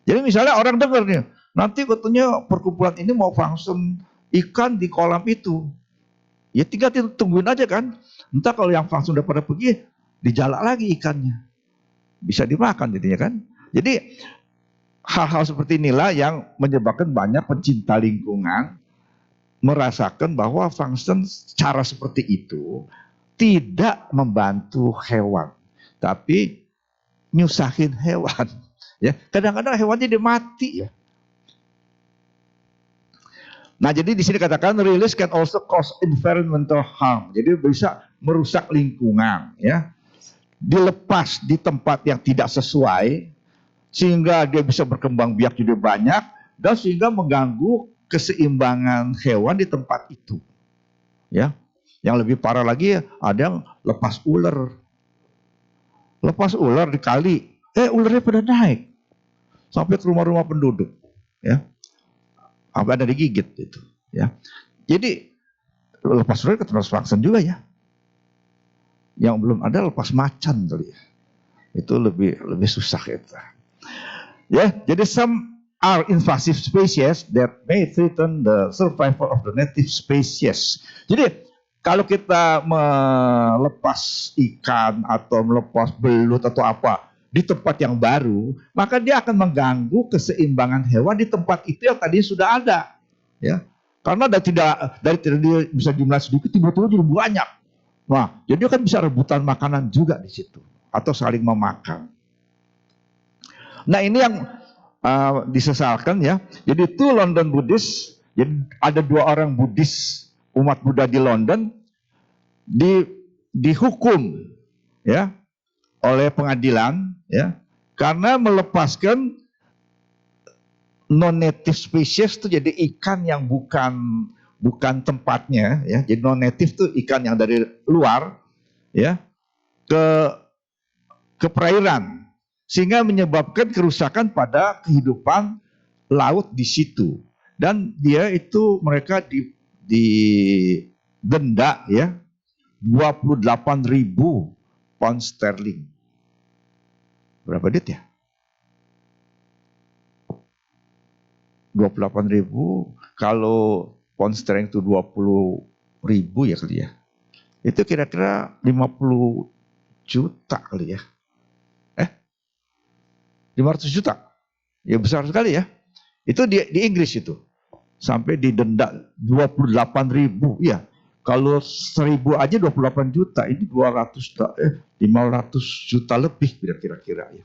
Jadi misalnya orang dengar nih, nanti katanya perkumpulan ini mau function ikan di kolam itu. Ya tinggal tungguin aja kan. Entah kalau yang function udah pada pergi, dijalak lagi ikannya. Bisa dimakan jadinya kan. Jadi hal-hal seperti inilah yang menyebabkan banyak pencinta lingkungan merasakan bahwa function cara seperti itu tidak membantu hewan, tapi nyusahin hewan. Ya, kadang-kadang hewan jadi mati ya. Nah, jadi di sini katakan release can also cause environmental harm. Jadi bisa merusak lingkungan ya. Dilepas di tempat yang tidak sesuai sehingga dia bisa berkembang biak jadi banyak dan sehingga mengganggu keseimbangan hewan di tempat itu. Ya. Yang lebih parah lagi ada yang lepas ular. Lepas ular di kali, ularnya pada naik sampai ke rumah-rumah penduduk, ya. Sampai ada digigit itu, ya. Jadi lepas ular ketemu vaksin juga ya. Yang belum ada lepas macan kali ya. Itu lebih susah itu. Ya, jadi some are invasive species that may threaten the survival of the native species. Jadi kalau kita melepas ikan atau melepas belut atau apa di tempat yang baru, maka dia akan mengganggu keseimbangan hewan di tempat itu yang tadi sudah ada, ya. Karena dari tidak dia bisa jumlah sedikit tiba-tiba jadi banyak. Nah, jadi kan bisa rebutan makanan juga di situ atau saling memakan. Nah, ini yang disesalkan ya. Jadi two London Buddhist, jadi ada 2 orang Buddhis umat Buddha di London dihukum ya oleh pengadilan ya karena melepaskan non-native species itu jadi ikan yang bukan tempatnya ya. Jadi non-native itu ikan yang dari luar ya ke perairan sehingga menyebabkan kerusakan pada kehidupan laut di situ dan mereka didenda ya 28.000 pound sterling. Berapa duit ya? 28.000 kalau pound sterling itu 20.000 ya kali ya. Itu kira-kira 50 juta kali ya. 500 juta. Ya besar sekali ya. Itu di Inggris itu. Sampai didenda 28.000 ya. Kalau 1.000 aja 28 juta, ini 500 juta lebih kira-kira ya.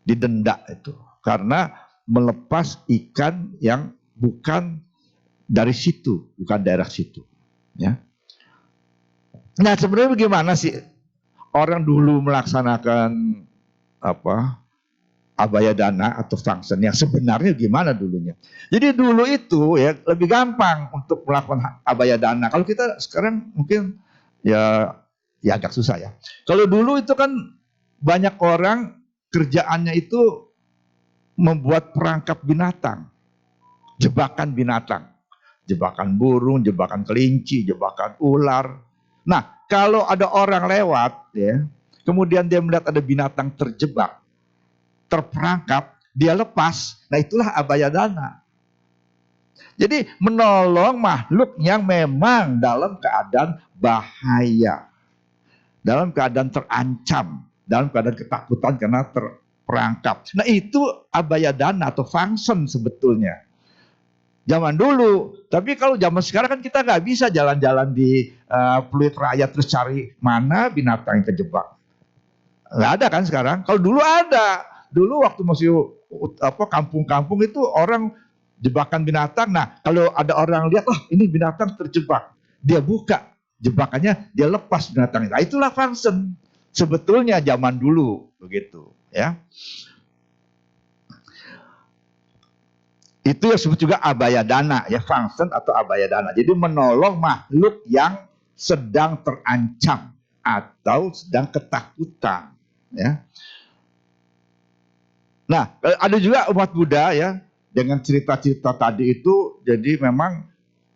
Didenda itu. Karena melepas ikan yang bukan dari situ, bukan daerah situ. Ya. Nah sebenarnya bagaimana sih orang dulu melaksanakan abaya dana atau function yang sebenarnya gimana dulunya. Jadi dulu itu ya lebih gampang untuk melakukan abaya dana. Kalau kita sekarang mungkin ya agak susah ya. Kalau dulu itu kan banyak orang kerjaannya itu membuat perangkap binatang. Jebakan binatang. Jebakan burung, jebakan kelinci, jebakan ular. Nah, kalau ada orang lewat ya, kemudian dia melihat ada binatang terjebak, terperangkap, dia lepas. Nah itulah abaya dana. Jadi menolong makhluk yang memang dalam keadaan bahaya. Dalam keadaan terancam. Dalam keadaan ketakutan karena terperangkap. Nah itu abaya dana atau function sebetulnya. Zaman dulu. Tapi kalau zaman sekarang kan kita nggak bisa jalan-jalan di Pluit Raya terus cari mana binatang yang terjebak. Nggak ada kan sekarang. Kalau dulu ada. Dulu waktu masih kampung-kampung itu orang jebakan binatang. Nah kalau ada orang lihat, ini binatang terjebak, dia buka jebakannya, dia lepas binatangnya. Nah itulah function sebetulnya zaman dulu begitu ya. Itu yang disebut juga abaya dana ya, function atau abaya dana. Jadi menolong makhluk yang sedang terancam atau sedang ketakutan ya. Nah, ada juga umat Buddha ya, dengan cerita-cerita tadi itu, jadi memang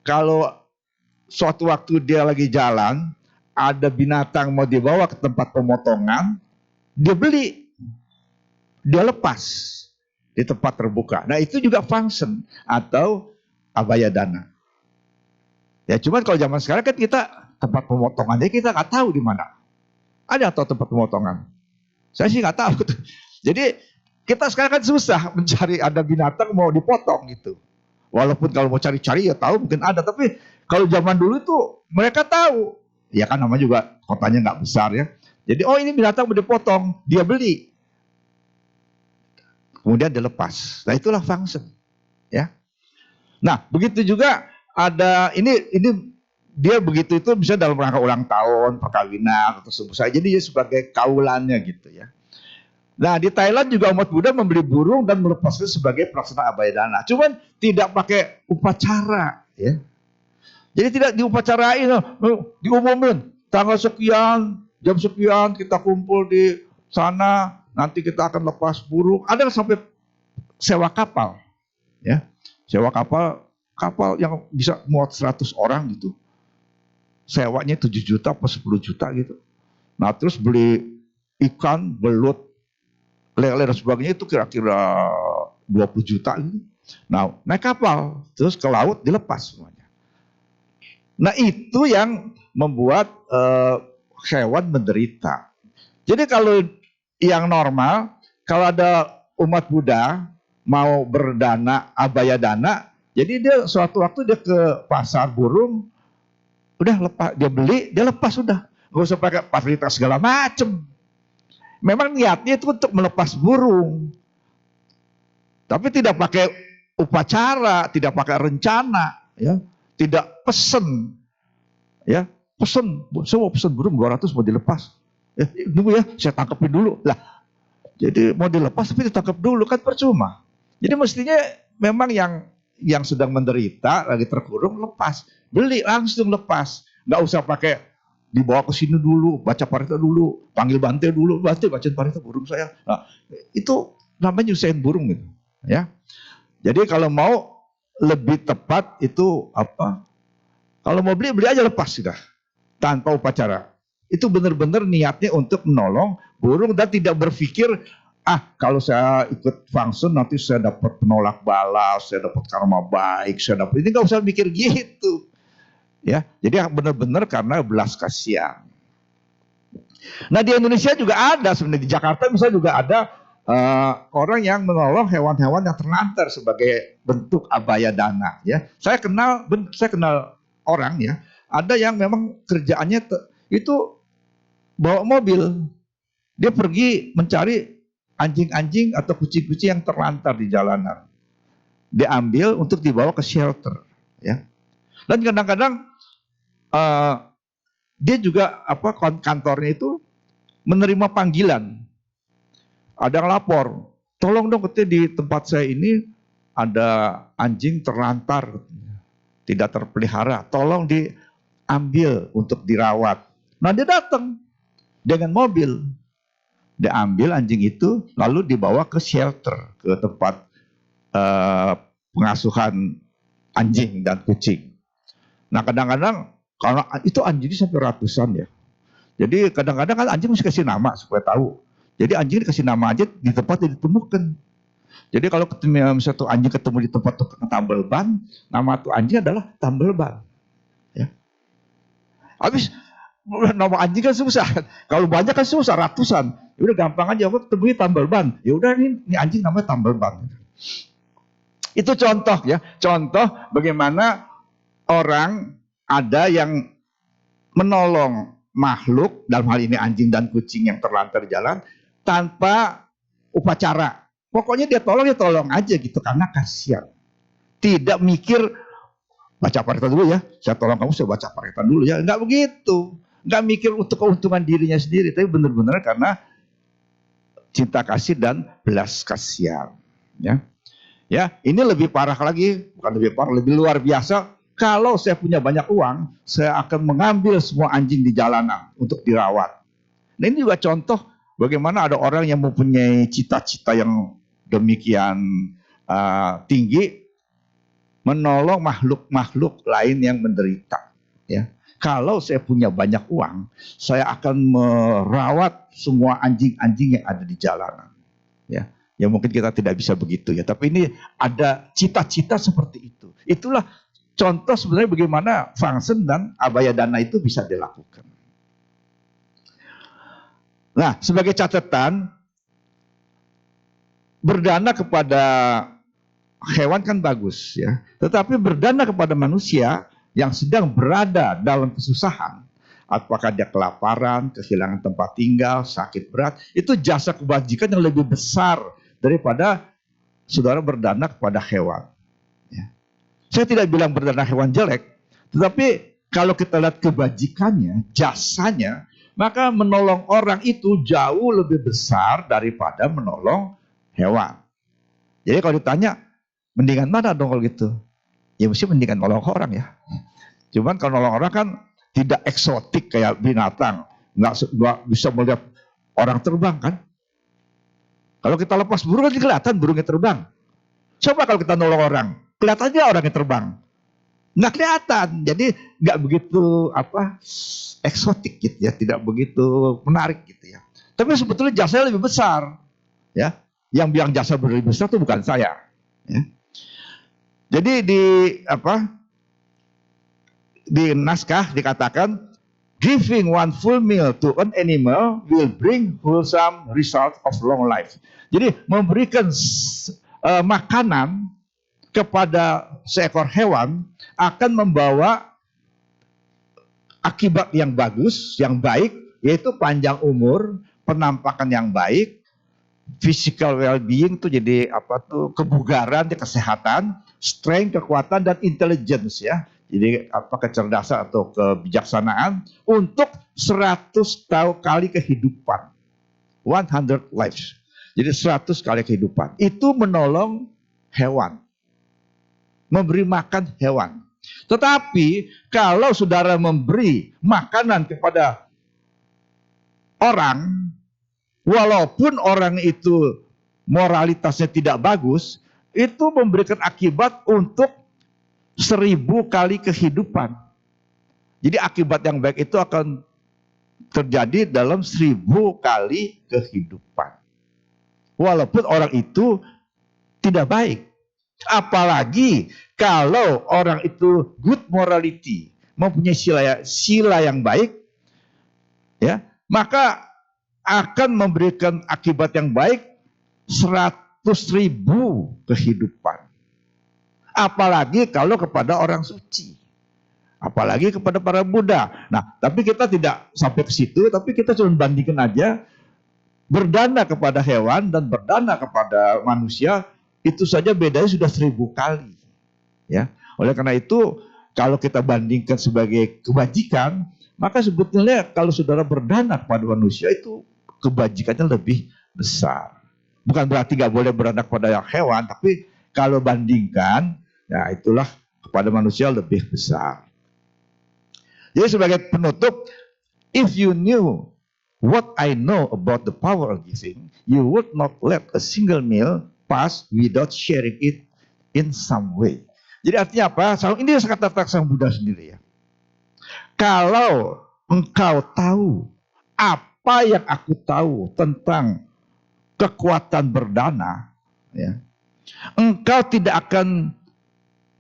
kalau suatu waktu dia lagi jalan, ada binatang mau dibawa ke tempat pemotongan, dia beli, dia lepas di tempat terbuka. Nah itu juga function atau abaya dana. Ya cuman kalau zaman sekarang kan kita tempat pemotongannya kita nggak tahu di mana. Ada atau tempat pemotongan? Saya sih nggak tahu. Jadi kita sekarang kan susah mencari ada binatang mau dipotong gitu. Walaupun kalau mau cari-cari ya tahu mungkin ada. Tapi kalau zaman dulu tuh mereka tahu. Ya kan namanya juga kotanya nggak besar ya. Jadi oh ini binatang mau dipotong, dia beli. Kemudian dilepas. Nah itulah function. Ya. Nah begitu juga ada ini dia begitu itu bisa dalam rangka ulang tahun, perkawinan atau sebagainya. Jadi dia sebagai kaulannya gitu ya. Nah di Thailand juga umat Buddha membeli burung dan melepasnya sebagai pelaksana abaya dana. Cuman tidak pakai upacara, ya. Jadi tidak diupacarain, diumumin tanggal sekian, jam sekian kita kumpul di sana, nanti kita akan lepas burung. Ada sampai sewa kapal, ya, sewa kapal yang bisa muat 100 orang gitu. Sewanya 7 juta atau 10 juta gitu. Nah terus beli ikan, belut, lele dan sebagainya itu kira-kira 20 juta gitu. Nah, naik kapal terus ke laut dilepas semuanya. Nah, itu yang membuat hewan menderita. Jadi kalau yang normal, kalau ada umat Buddha mau berdana, abaya dana, jadi dia suatu waktu dia ke pasar burung, udah lepas, dia beli, dia lepas udah. Nggak usah pakai fasilitas segala macem. Memang niatnya itu untuk melepas burung. Tapi tidak pakai upacara, tidak pakai rencana, ya. Tidak pesen. Ya, pesen, saya mau pesen burung 200 mau dilepas. Ya, tunggu ya, saya tangkapin dulu. Lah, jadi mau dilepas tapi ditangkap dulu kan percuma. Jadi mestinya memang yang sedang menderita, lagi terkurung lepas. Beli langsung lepas. Nggak usah pakai dibawa ke sini dulu, baca parita dulu, panggil Bante dulu, Bante bacain parita burung saya. Nah, itu namanya nyusahin burung gitu, ya. Jadi kalau mau lebih tepat itu apa? Kalau mau beli aja lepas sudah, tanpa upacara. Itu benar-benar niatnya untuk menolong burung dan tidak berpikir kalau saya ikut function nanti saya dapat penolak balas, saya dapat karma baik, saya dapat ini nggak usah mikir gitu. Ya, jadi benar-benar karena belas kasihan. Nah di Indonesia juga ada sebenarnya di Jakarta misalnya juga ada orang yang menolong hewan-hewan yang terlantar sebagai bentuk abaya dana. Ya, saya kenal orang ya, ada yang memang kerjaannya itu bawa mobil, dia pergi mencari anjing-anjing atau kucing-kucing yang terlantar di jalanan, diambil untuk dibawa ke shelter. Ya, dan kadang-kadang dia juga kantornya itu menerima panggilan. Ada yang lapor, tolong dong katanya di tempat saya ini ada anjing terlantar, tidak terpelihara, tolong diambil untuk dirawat. Nah dia datang dengan mobil, dia ambil anjing itu lalu dibawa ke shelter, ke tempat pengasuhan anjing dan kucing. Nah kadang-kadang karena itu anjingnya sampai ratusan ya. Jadi kadang-kadang kan anjing mesti kasih nama supaya tahu. Jadi anjing dikasih nama aja di tempat yang ditemukan. Jadi kalau ketemu satu anjing ketemu di tempat tukang tambal ban, nama tuh anjing adalah tambal ban. Ya. Habis nama anjing kan susah. Kalau banyak kan susah ratusan. Ya udah gampang aja aku ketemu tambal ban. Ya udah ini anjing namanya tambal ban. Itu contoh ya. Contoh bagaimana orang ada yang menolong makhluk, dalam hal ini anjing dan kucing yang terlantar di jalan, tanpa upacara. Pokoknya dia tolong aja gitu, karena kasihan. Tidak mikir, baca parita dulu ya, saya tolong kamu, saya baca parita dulu ya. Enggak begitu. Enggak mikir untuk keuntungan dirinya sendiri, tapi benar-benar karena cinta kasih dan belas kasihan. Ya, ini lebih parah lagi, bukan lebih parah, lebih luar biasa. Kalau saya punya banyak uang, saya akan mengambil semua anjing di jalanan untuk dirawat. Nah ini juga contoh bagaimana ada orang yang mempunyai cita-cita yang demikian tinggi menolong makhluk-makhluk lain yang menderita. Ya, kalau saya punya banyak uang, saya akan merawat semua anjing-anjing yang ada di jalanan. Ya, ya mungkin kita tidak bisa begitu ya, tapi ini ada cita-cita seperti itu. Itulah contoh sebenarnya bagaimana Fangsen dan Abaya Dana itu bisa dilakukan. Nah, sebagai catatan, berdana kepada hewan kan bagus ya, tetapi berdana kepada manusia yang sedang berada dalam kesusahan, apakah dia kelaparan, kehilangan tempat tinggal, sakit berat, itu jasa kebajikan yang lebih besar daripada saudara berdana kepada hewan. Ya. Saya tidak bilang berdana hewan jelek, tetapi kalau kita lihat kebajikannya, jasanya, maka menolong orang itu jauh lebih besar daripada menolong hewan. Jadi kalau ditanya, mendingan mana dong kalau gitu? Ya mesti mendingan nolong orang ya. Cuman kalau nolong orang kan tidak eksotik kayak binatang. Nggak bisa melihat orang terbang kan. Kalau kita lepas burung kan kelihatan burungnya terbang. Coba kalau kita nolong orang, kelihatannya orangnya terbang. Nggak kelihatan, jadi nggak begitu eksotik gitu ya, tidak begitu menarik gitu ya. Tapi sebetulnya jasanya lebih besar, ya. Yang bilang jasa lebih besar itu bukan saya. Ya. Jadi di naskah dikatakan, giving one full meal to an animal will bring wholesome result of long life. Jadi memberikan makanan kepada seekor hewan akan membawa akibat yang bagus, yang baik, yaitu panjang umur, penampakan yang baik, physical well-being itu jadi kebugaran, kesehatan, strength, kekuatan, dan intelligence ya. Jadi kecerdasan atau kebijaksanaan untuk 100 kali kehidupan. 100 lives. Jadi 100 kali kehidupan. Itu menolong hewan. Memberi makan hewan. Tetapi kalau saudara memberi makanan kepada orang, walaupun orang itu moralitasnya tidak bagus, itu memberikan akibat untuk 1000 kali kehidupan. Jadi akibat yang baik itu akan terjadi dalam 1000 kali kehidupan. Walaupun orang itu tidak baik. Apalagi kalau orang itu good morality, mempunyai sila yang baik, ya, maka akan memberikan akibat yang baik 100.000 kehidupan. Apalagi kalau kepada orang suci. Apalagi kepada para Buddha. Nah, tapi kita tidak sampai ke situ, tapi kita cuma bandingkan aja berdana kepada hewan dan berdana kepada manusia, itu saja bedanya sudah 1000 kali. Ya, oleh karena itu kalau kita bandingkan sebagai kebajikan, maka sebetulnya kalau saudara berdana kepada manusia itu kebajikannya lebih besar. Bukan berarti nggak boleh berdana kepada hewan, tapi kalau bandingkan, ya itulah kepada manusia lebih besar. Jadi sebagai penutup, if you knew what I know about the power of giving, you would not let a single meal pass without sharing it in some way. Jadi artinya apa? Ini kata-kata Sang Buddha sendiri ya. Kalau engkau tahu apa yang aku tahu tentang kekuatan berdana, ya, engkau tidak akan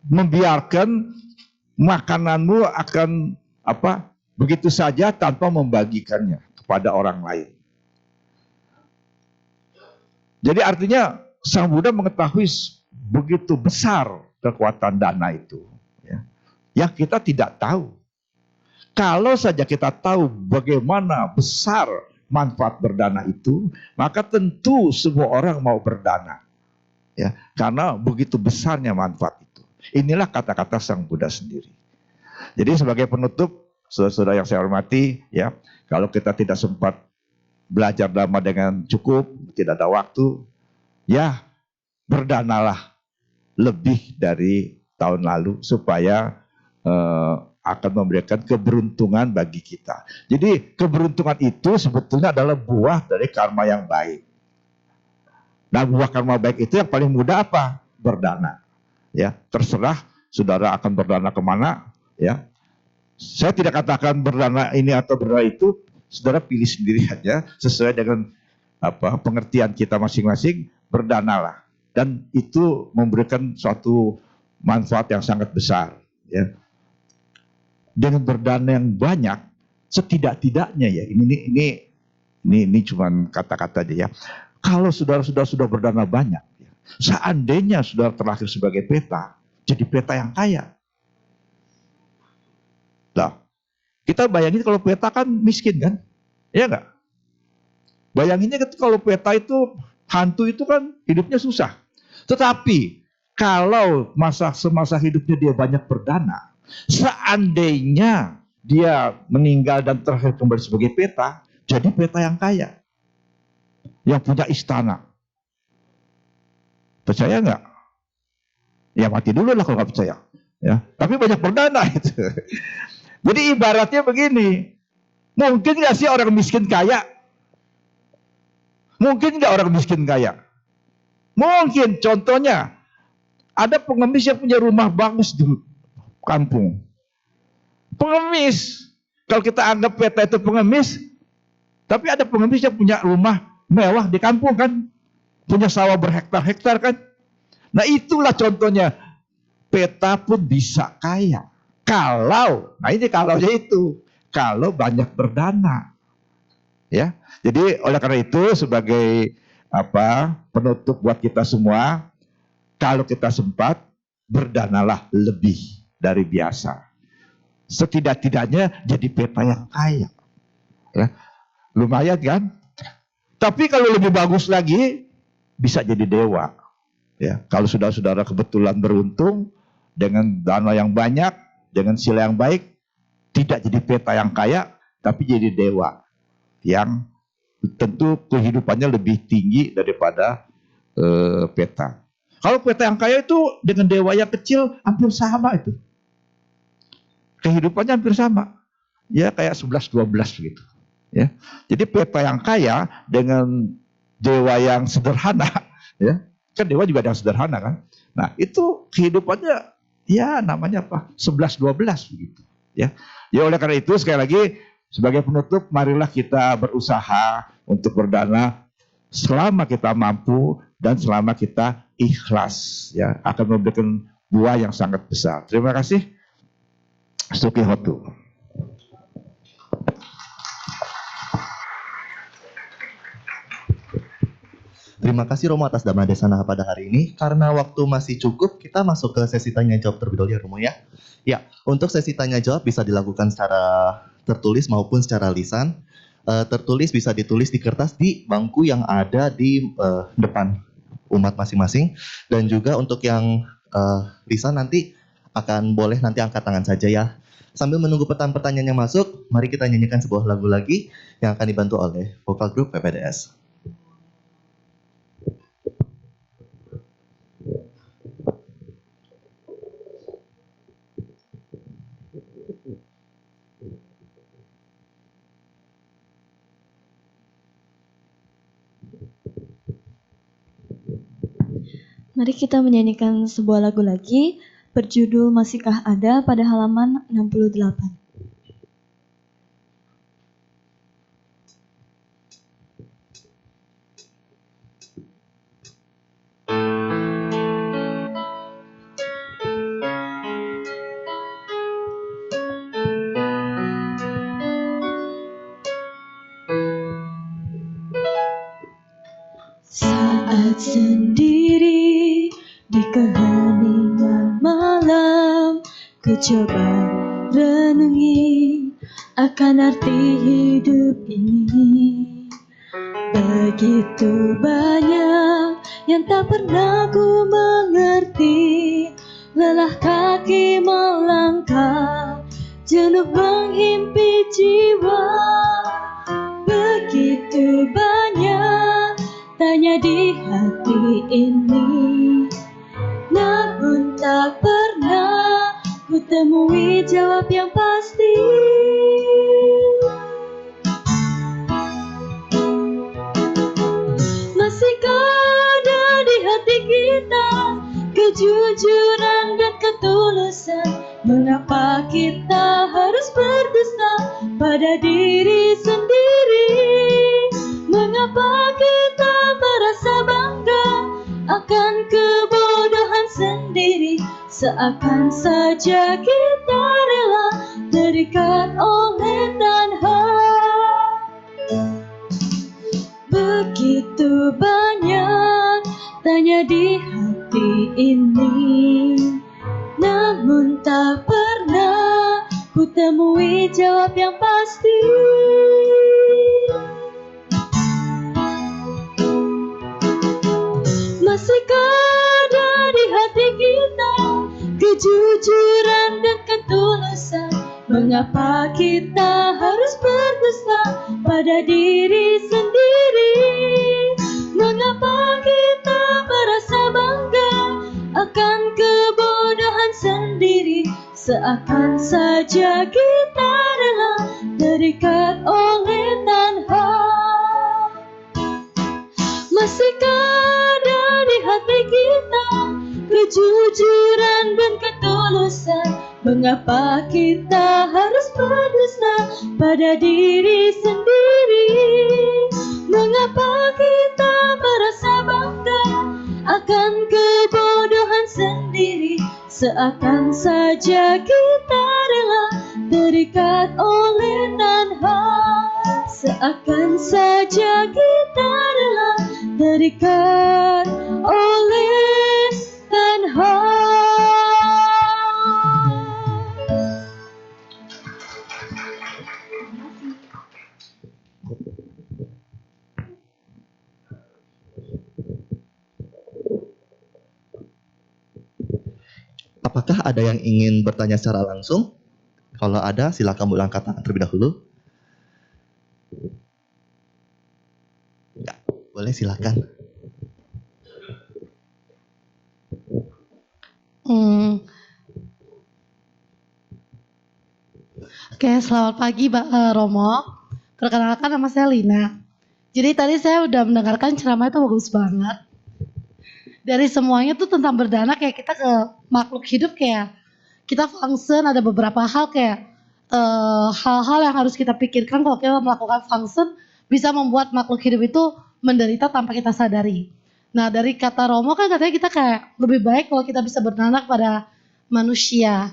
membiarkan makananmu akan begitu saja tanpa membagikannya kepada orang lain. Jadi artinya Sang Buddha mengetahui begitu besar kekuatan dana itu, ya, yang kita tidak tahu. Kalau saja kita tahu bagaimana besar manfaat berdana itu, maka tentu semua orang mau berdana, ya, karena begitu besarnya manfaat itu. Inilah kata-kata Sang Buddha sendiri. Jadi sebagai penutup, saudara-saudara yang saya hormati, ya, kalau kita tidak sempat belajar Dhamma dengan cukup, tidak ada waktu, ya berdanalah lebih dari tahun lalu supaya akan memberikan keberuntungan bagi kita. Jadi keberuntungan itu sebetulnya adalah buah dari karma yang baik. Nah, buah karma baik itu yang paling mudah apa? Berdana. Ya, terserah saudara akan berdana kemana. Ya, saya tidak katakan berdana ini atau berdana itu, saudara pilih sendiri aja sesuai dengan pengertian kita masing-masing. Berdanalah, dan itu memberikan suatu manfaat yang sangat besar. Ya, dengan berdana yang banyak, setidak-tidaknya ya, ini cuma kata-kata aja ya. Kalau saudara-saudara sudah berdana banyak, ya, seandainya saudara terlahir sebagai peta, jadi peta yang kaya. Nah, kita bayangin kalau peta kan miskin kan, ya nggak? Bayanginnya kalau peta itu hantu itu kan hidupnya susah. Tetapi kalau semasa hidupnya dia banyak berdana, seandainya dia meninggal dan terakhir kembali sebagai peta, jadi peta yang kaya, yang punya istana. Percaya nggak? Ya mati dulu lah kalau nggak percaya. Ya, tapi banyak berdana itu. Jadi ibaratnya begini, mungkin nggak sih orang miskin kaya? Mungkin nggak orang miskin kaya? Mungkin. Contohnya, ada pengemis yang punya rumah bagus di kampung. Pengemis. Kalau kita anggap peta itu pengemis, tapi ada pengemis yang punya rumah mewah di kampung kan, punya sawah berhektar-hektar kan. Nah itulah contohnya, peta pun bisa kaya. Kalau, nah ini kalaunya itu, kalau banyak berdana. Ya, jadi oleh karena itu sebagai penutup buat kita semua, kalau kita sempat, berdanalah lebih dari biasa. Setidak-tidaknya jadi peta yang kaya. Ya, lumayan kan? Tapi kalau lebih bagus lagi, bisa jadi dewa. Ya, kalau saudara-saudara kebetulan beruntung dengan dana yang banyak, dengan sila yang baik, tidak jadi peta yang kaya, tapi jadi dewa yang tentu kehidupannya lebih tinggi daripada peta. Kalau peta yang kaya itu dengan dewa yang kecil hampir sama itu. Kehidupannya hampir sama. Ya kayak 11-12 begitu. Ya. Jadi peta yang kaya dengan dewa yang sederhana, ya. Kan dewa juga ada yang sederhana kan. Nah, itu kehidupannya ya namanya apa? 11-12 begitu, ya. Ya oleh karena itu sekali lagi sebagai penutup, marilah kita berusaha untuk berdana selama kita mampu dan selama kita ikhlas, ya, akan memberikan buah yang sangat besar. Terima kasih. Sukihotu. Terima kasih Romo atas Dhamma Desana pada hari ini. Karena waktu masih cukup, kita masuk ke sesi tanya jawab terlebih dahulu ya Romo ya. Ya, untuk sesi tanya jawab bisa dilakukan secara tertulis maupun secara lisan. Tertulis bisa ditulis di kertas di bangku yang ada di depan umat masing-masing. Dan juga untuk yang lisan nanti akan boleh nanti angkat tangan saja ya. Sambil menunggu pertanyaan yang masuk, mari kita nyanyikan sebuah lagu lagi yang akan dibantu oleh vokal grup PPDS. Mari kita menyanyikan sebuah lagu lagi berjudul Masihkah Ada pada halaman 68. Saat sendiri di keheningan malam, ku coba renungi akan arti hidup ini. Begitu banyak yang tak pernah ku mengerti, lelah kaki melangkah, jenuh menghimpi jiwa. Begitu banyak tanya di hati ini, namun tak pernah ku temui jawab yang pasti. Masihkah ada kejujuran dan ketulusan. Mengapa kita harus berdusta pada diri sendiri? Mengapa kita merasa bangga akan kebodohan sendiri, seakan saja kita rela terikat oleh tanha. Begitu banyak tanya di hati ini, namun tak pernah ku temui jawab yang pasti. Masihkah ada di hati kita kejujuran dan ketulusan? Mengapa kita harus berdusta pada diri sendiri? Mengapa kita merasa bangga akan kebodohan sendiri, seakan saja kita rela terikat oleh tanha? Masihkah ada di hati kita kejujuran dan ketulusan? Mengapa kita harus berdusta pada diri sendiri? Mengapa kita merasa bangga akan kebodohan sendiri, seakan saja kita rela terikat oleh tanha? Seakan saja kita rela terikat oleh tanha. Apakah ada yang ingin bertanya secara langsung? Kalau ada, silakan Bu angkat tangan terlebih dahulu. Ya, boleh silakan. Oke, selamat pagi Romo. Perkenalkan nama saya Lina. Jadi tadi saya udah mendengarkan ceramah itu bagus banget. Dari semuanya tuh tentang berdana, kayak kita ke makhluk hidup, kayak kita function, ada beberapa hal kayak hal-hal yang harus kita pikirkan kalau kita melakukan function bisa membuat makhluk hidup itu menderita tanpa kita sadari. Nah, dari kata Romo kan katanya kita kayak lebih baik kalau kita bisa berdana pada manusia.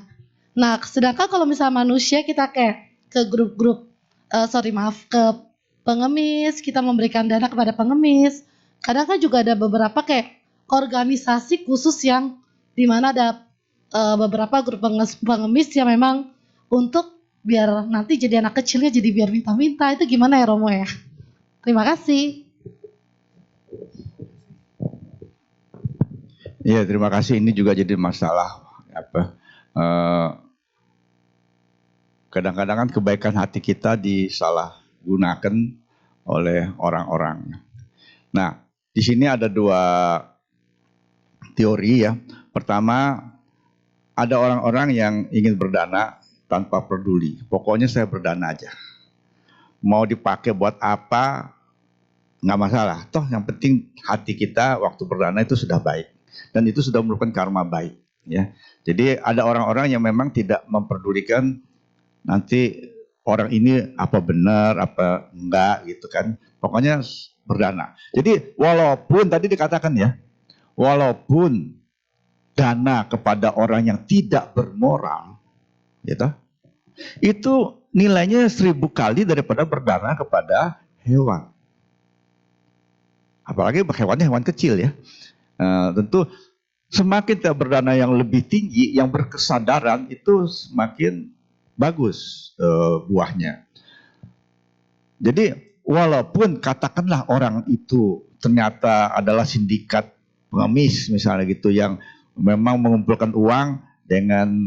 Nah, sedangkan kalau misalnya manusia kita kayak ke grup-grup, ke pengemis, kita memberikan dana kepada pengemis. Kadang kan juga ada beberapa kayak organisasi khusus yang dimana ada beberapa grup pengemis yang memang untuk biar nanti jadi anak kecilnya jadi biar minta-minta. Itu gimana ya Romo ya? Terima kasih. Iya, terima kasih. Ini juga jadi masalah kadang-kadang kan kebaikan hati kita disalahgunakan oleh orang-orang. Nah, di sini ada dua teori ya. Pertama, ada orang-orang yang ingin berdana tanpa peduli. Pokoknya saya berdana aja. Mau dipakai buat apa, nggak masalah. Toh yang penting hati kita waktu berdana itu sudah baik. Dan itu sudah merupakan karma baik. Ya. Jadi ada orang-orang yang memang tidak memperdulikan nanti orang ini apa benar, apa enggak gitu kan. Pokoknya berdana. Jadi walaupun tadi dikatakan ya, walaupun dana kepada orang yang tidak bermoral, gitu, itu nilainya 1000 kali daripada berdana kepada hewan. Apalagi hewannya hewan kecil ya. Tentu semakin kita berdana yang lebih tinggi, yang berkesadaran itu semakin bagus buahnya. Jadi walaupun katakanlah orang itu ternyata adalah sindikat pengemis misalnya gitu yang memang mengumpulkan uang dengan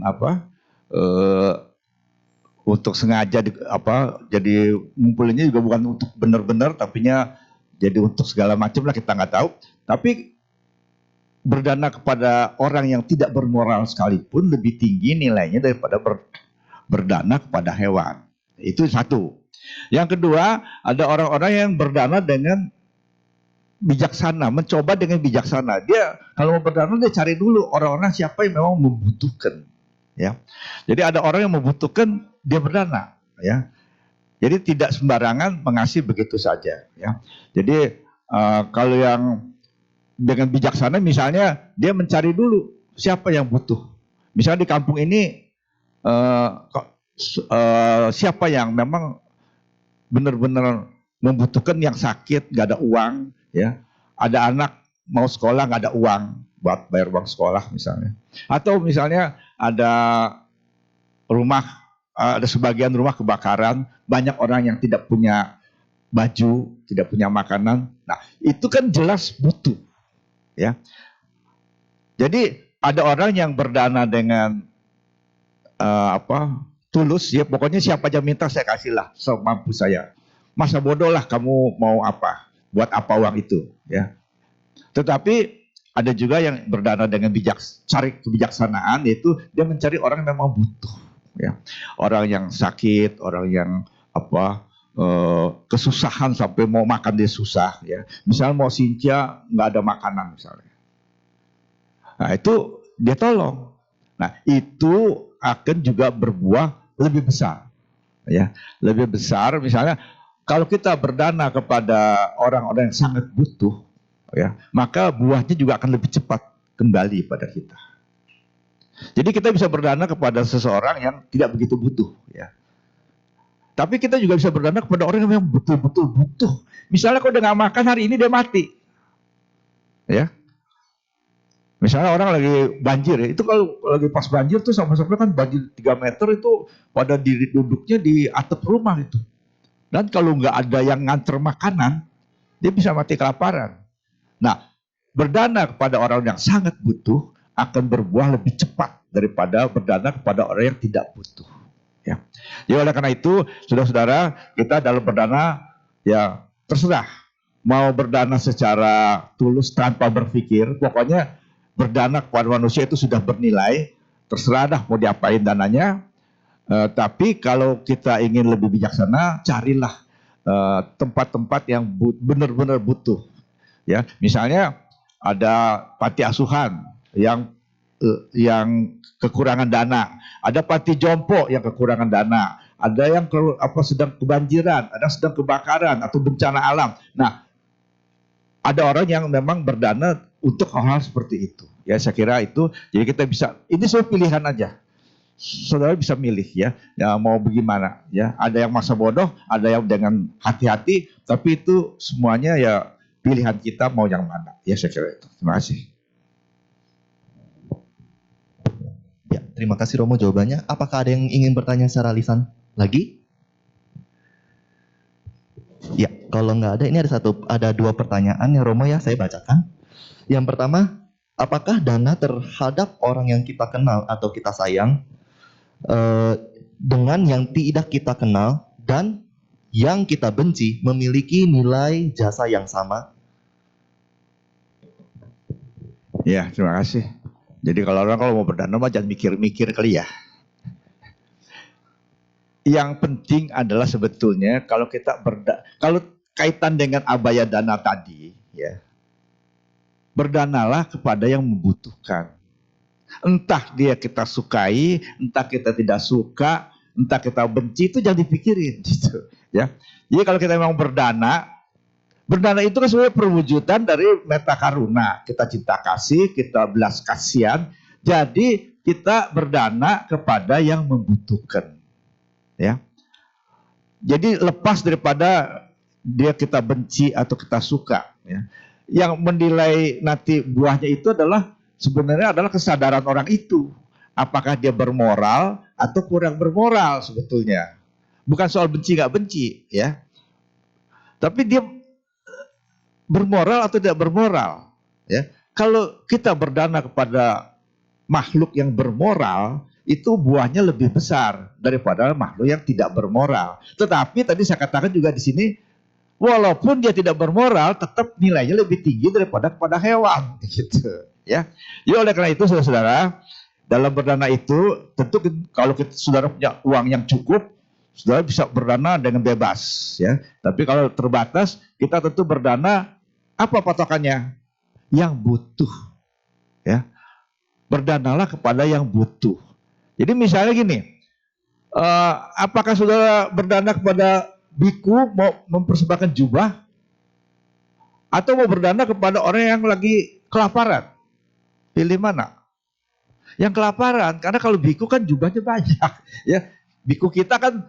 untuk sengaja jadi ngumpulinnya juga bukan untuk benar-benar tapinya jadi untuk segala macam lah, kita nggak tahu. Tapi berdana kepada orang yang tidak bermoral sekalipun lebih tinggi nilainya daripada berdana kepada hewan. Itu satu. Yang kedua, ada orang-orang yang berdana dengan bijaksana, mencoba dengan bijaksana. Dia kalau mau berdana dia cari dulu orang-orang siapa yang memang membutuhkan, ya. Jadi ada orang yang membutuhkan dia berdana, ya. Jadi tidak sembarangan mengasih begitu saja, ya. Jadi kalau yang dengan bijaksana misalnya dia mencari dulu siapa yang butuh. Misalnya di kampung ini siapa yang memang benar-benar membutuhkan, yang sakit nggak ada uang, ya. Ada anak mau sekolah nggak ada uang buat bayar uang sekolah misalnya. Atau misalnya ada rumah, ada sebagian rumah kebakaran, banyak orang yang tidak punya baju, tidak punya makanan. Nah, itu kan jelas butuh, ya. Jadi ada orang yang berdana dengan tulus, ya pokoknya siapa aja minta saya kasihlah semampu saya. Masa bodoh lah kamu mau apa, buat apa uang itu, ya. Tetapi ada juga yang berdana dengan cari kebijaksanaan, yaitu dia mencari orang yang memang butuh, ya. Orang yang sakit, orang yang kesusahan sampai mau makan dia susah, ya. Misalnya mau Cynthia nggak ada makanan misalnya. Nah itu dia tolong. Nah itu akan juga berbuah lebih besar, ya. Lebih besar misalnya kalau kita berdana kepada orang-orang yang sangat butuh, ya, maka buahnya juga akan lebih cepat kembali pada kita. Jadi kita bisa berdana kepada seseorang yang tidak begitu butuh, ya. Tapi kita juga bisa berdana kepada orang yang betul-betul butuh. Misalnya kalau dia nggak makan hari ini dia mati, ya. Misalnya orang lagi banjir, ya. Itu kalau lagi pas banjir tuh sama-sama kan banjir 3 meter itu pada duduknya di atap rumah itu. Dan kalau nggak ada yang nganter makanan, dia bisa mati kelaparan. Nah, berdana kepada orang yang sangat butuh akan berbuah lebih cepat daripada berdana kepada orang yang tidak butuh, ya. Jadi oleh karena itu, saudara-saudara, kita dalam berdana ya terserah mau berdana secara tulus tanpa berpikir, pokoknya berdana kepada manusia itu sudah bernilai, terserah dah mau diapain dananya. Tapi kalau kita ingin lebih bijaksana, carilah tempat-tempat yang benar-benar butuh, ya. Misalnya ada panti asuhan yang kekurangan dana, ada panti jompo yang kekurangan dana, ada yang sedang kebanjiran, ada yang sedang kebakaran atau bencana alam. Nah, ada orang yang memang berdana untuk hal-hal seperti itu, ya. Saya kira itu, jadi kita bisa, ini semua pilihan aja. Saudara bisa milih, ya mau bagaimana, ya. Ada yang masa bodoh, ada yang dengan hati-hati, tapi itu semuanya ya pilihan kita mau yang mana, ya. Saya kira itu. Terima kasih. Ya, terima kasih Romo jawabannya. Apakah ada yang ingin bertanya secara lisan lagi? Ya, kalau nggak ada, ini ada 2 pertanyaan ya Romo, ya saya bacakan. Yang pertama, apakah dana terhadap orang yang kita kenal atau kita sayang dengan yang tidak kita kenal dan yang kita benci memiliki nilai jasa yang sama? Ya, terima kasih. Jadi kalau mau berdana mah jangan mikir-mikir kali, ya. Yang penting adalah sebetulnya kalau kita kalau kaitan dengan abaya dana tadi, ya, berdanalah kepada yang membutuhkan. Entah dia kita sukai, entah kita tidak suka, entah kita benci, itu jangan dipikirin, gitu, ya. Jadi kalau kita memang berdana itu kan sebenarnya perwujudan dari meta karuna. Kita cinta kasih, kita belas kasihan. Jadi kita berdana kepada yang membutuhkan, ya. Jadi lepas daripada dia kita benci atau kita suka, ya. Yang menilai nanti buahnya itu adalah sebenarnya adalah kesadaran orang itu. Apakah dia bermoral atau kurang bermoral sebetulnya. Bukan soal benci nggak benci, ya. Tapi dia bermoral atau tidak bermoral, ya. Kalau kita berdana kepada makhluk yang bermoral, itu buahnya lebih besar daripada makhluk yang tidak bermoral. Tetapi tadi saya katakan juga di sini, walaupun dia tidak bermoral, tetap nilainya lebih tinggi daripada kepada hewan, gitu, ya. Ya oleh karena itu, saudara-saudara, dalam berdana itu tentu kalau saudara punya uang yang cukup, saudara bisa berdana dengan bebas, ya. Tapi kalau terbatas, kita tentu berdana Apa patokannya? Yang butuh, ya. Berdanalah kepada yang butuh. Jadi misalnya gini, apakah saudara berdana kepada biku mau mempersembahkan jubah, atau mau berdana kepada orang yang lagi kelaparan? Pilih mana? Yang kelaparan, karena kalau biku kan jubahnya banyak, ya. Biku kita kan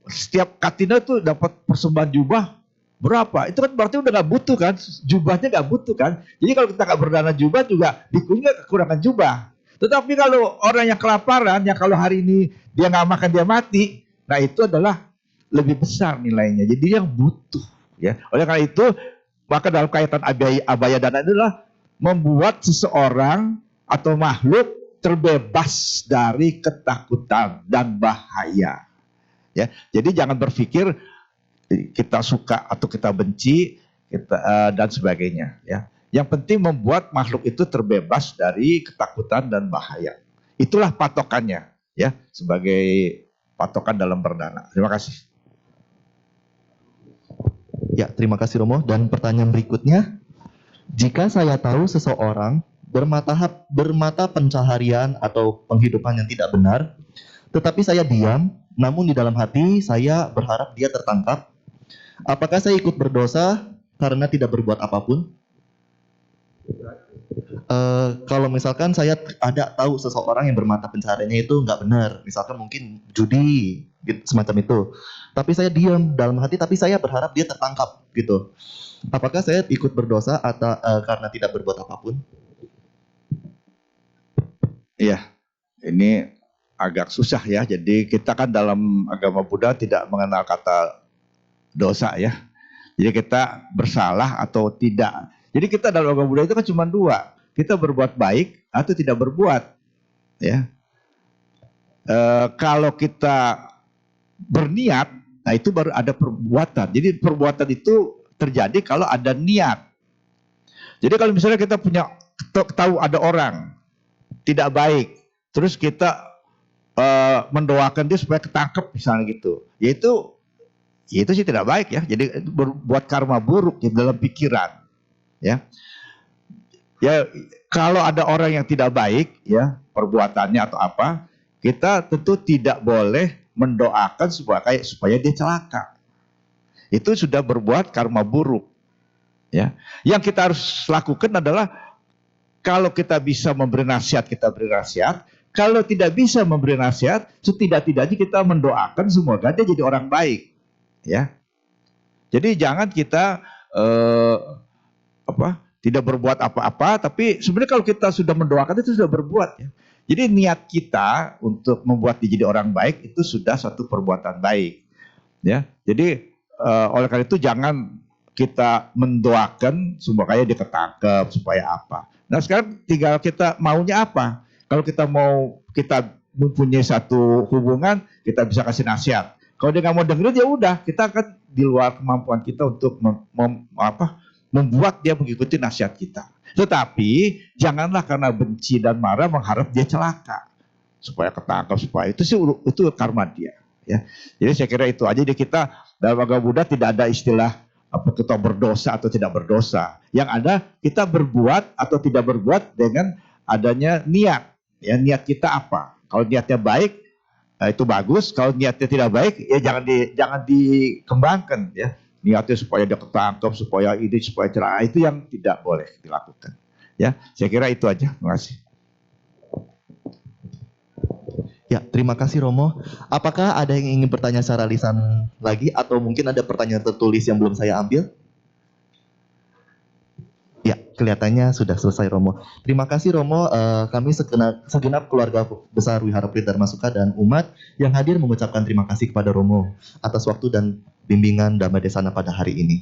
setiap katina tuh dapat persembahan jubah berapa? Itu kan berarti udah nggak butuh kan, jubahnya nggak butuh kan. Jadi kalau kita nggak berdana jubah juga bikunya kekurangan jubah. Tetapi kalau orang yang kelaparan, yang kalau hari ini dia nggak makan dia mati, nah itu adalah lebih besar nilainya. Jadi yang butuh, ya. Oleh karena itu, maka dalam kaitan abaya dana adalah membuat seseorang atau makhluk terbebas dari ketakutan dan bahaya. Ya, jadi jangan berpikir kita suka atau kita benci dan sebagainya. Ya, yang penting membuat makhluk itu terbebas dari ketakutan dan bahaya. Itulah patokannya, ya, sebagai patokan dalam berdana. Terima kasih. Ya, terima kasih Romo. Dan pertanyaan berikutnya, jika saya tahu seseorang bermata pencaharian atau penghidupan yang tidak benar, tetapi saya diam, namun di dalam hati saya berharap dia tertangkap, apakah saya ikut berdosa karena tidak berbuat apapun? Kalau misalkan saya ada tahu seseorang yang bermata pencahariannya itu nggak benar, misalkan mungkin judi, gitu, semacam itu, tapi saya diam dalam hati, tapi saya berharap dia tertangkap, gitu. Apakah saya ikut berdosa atau karena tidak berbuat apapun? Iya, ini agak susah ya. Jadi kita kan dalam agama Buddha tidak mengenal kata dosa ya. Jadi kita bersalah atau tidak. Jadi kita dalam agama Buddha itu kan cuma dua. Kita berbuat baik atau tidak berbuat. Ya. Kalau kita berniat, nah itu baru ada perbuatan. Jadi perbuatan itu terjadi kalau ada niat. Jadi kalau misalnya kita tahu ada orang tidak baik, terus kita mendoakan dia supaya ketangkep misalnya gitu, yaitu sih tidak baik ya. Jadi berbuat karma buruk di dalam pikiran, ya. Ya, kalau ada orang yang tidak baik ya perbuatannya atau apa, kita tentu tidak boleh mendoakan supaya dia celaka. Itu sudah berbuat karma buruk, ya. Yang kita harus lakukan adalah kalau kita bisa memberi nasihat, kita beri nasihat. Kalau tidak bisa memberi nasihat, setidak-tidaknya kita mendoakan semoga dia jadi orang baik, ya. Jadi jangan kita tidak berbuat apa-apa, tapi sebenarnya kalau kita sudah mendoakan itu sudah berbuat, ya. Jadi niat kita untuk membuat dia jadi orang baik itu sudah satu perbuatan baik, ya. Jadi oleh karena itu jangan kita mendoakan supaya dia ketangkep, supaya apa. Nah sekarang tinggal kita maunya apa. Kalau kita mempunyai satu hubungan, kita bisa kasih nasihat. Kalau dia nggak mau dengerin, ya udah, kita akan di luar kemampuan kita untuk membuat dia mengikuti nasihat kita. Tetapi janganlah karena benci dan marah mengharap dia celaka, supaya ketangkap, supaya itu karma dia. Ya, jadi saya kira itu aja. Jadi kita dalam agama Buddha tidak ada istilah kita berdosa atau tidak berdosa. Yang ada kita berbuat atau tidak berbuat dengan adanya niat. Ya, niat kita apa? Kalau niatnya baik, itu bagus. Kalau niatnya tidak baik, ya jangan dikembangkan. Ya, niatnya supaya dia ketangkep, supaya celaka, itu yang tidak boleh dilakukan. Ya, saya kira itu aja. Terima kasih. Ya, terima kasih Romo. Apakah ada yang ingin bertanya secara lisan lagi atau mungkin ada pertanyaan tertulis yang belum saya ambil? Ya, kelihatannya sudah selesai Romo. Terima kasih Romo. Kami segenap keluarga besar Wihara Pelita Dharma Sukha dan umat yang hadir mengucapkan terima kasih kepada Romo atas waktu dan bimbingan Dhamma Desana pada hari ini.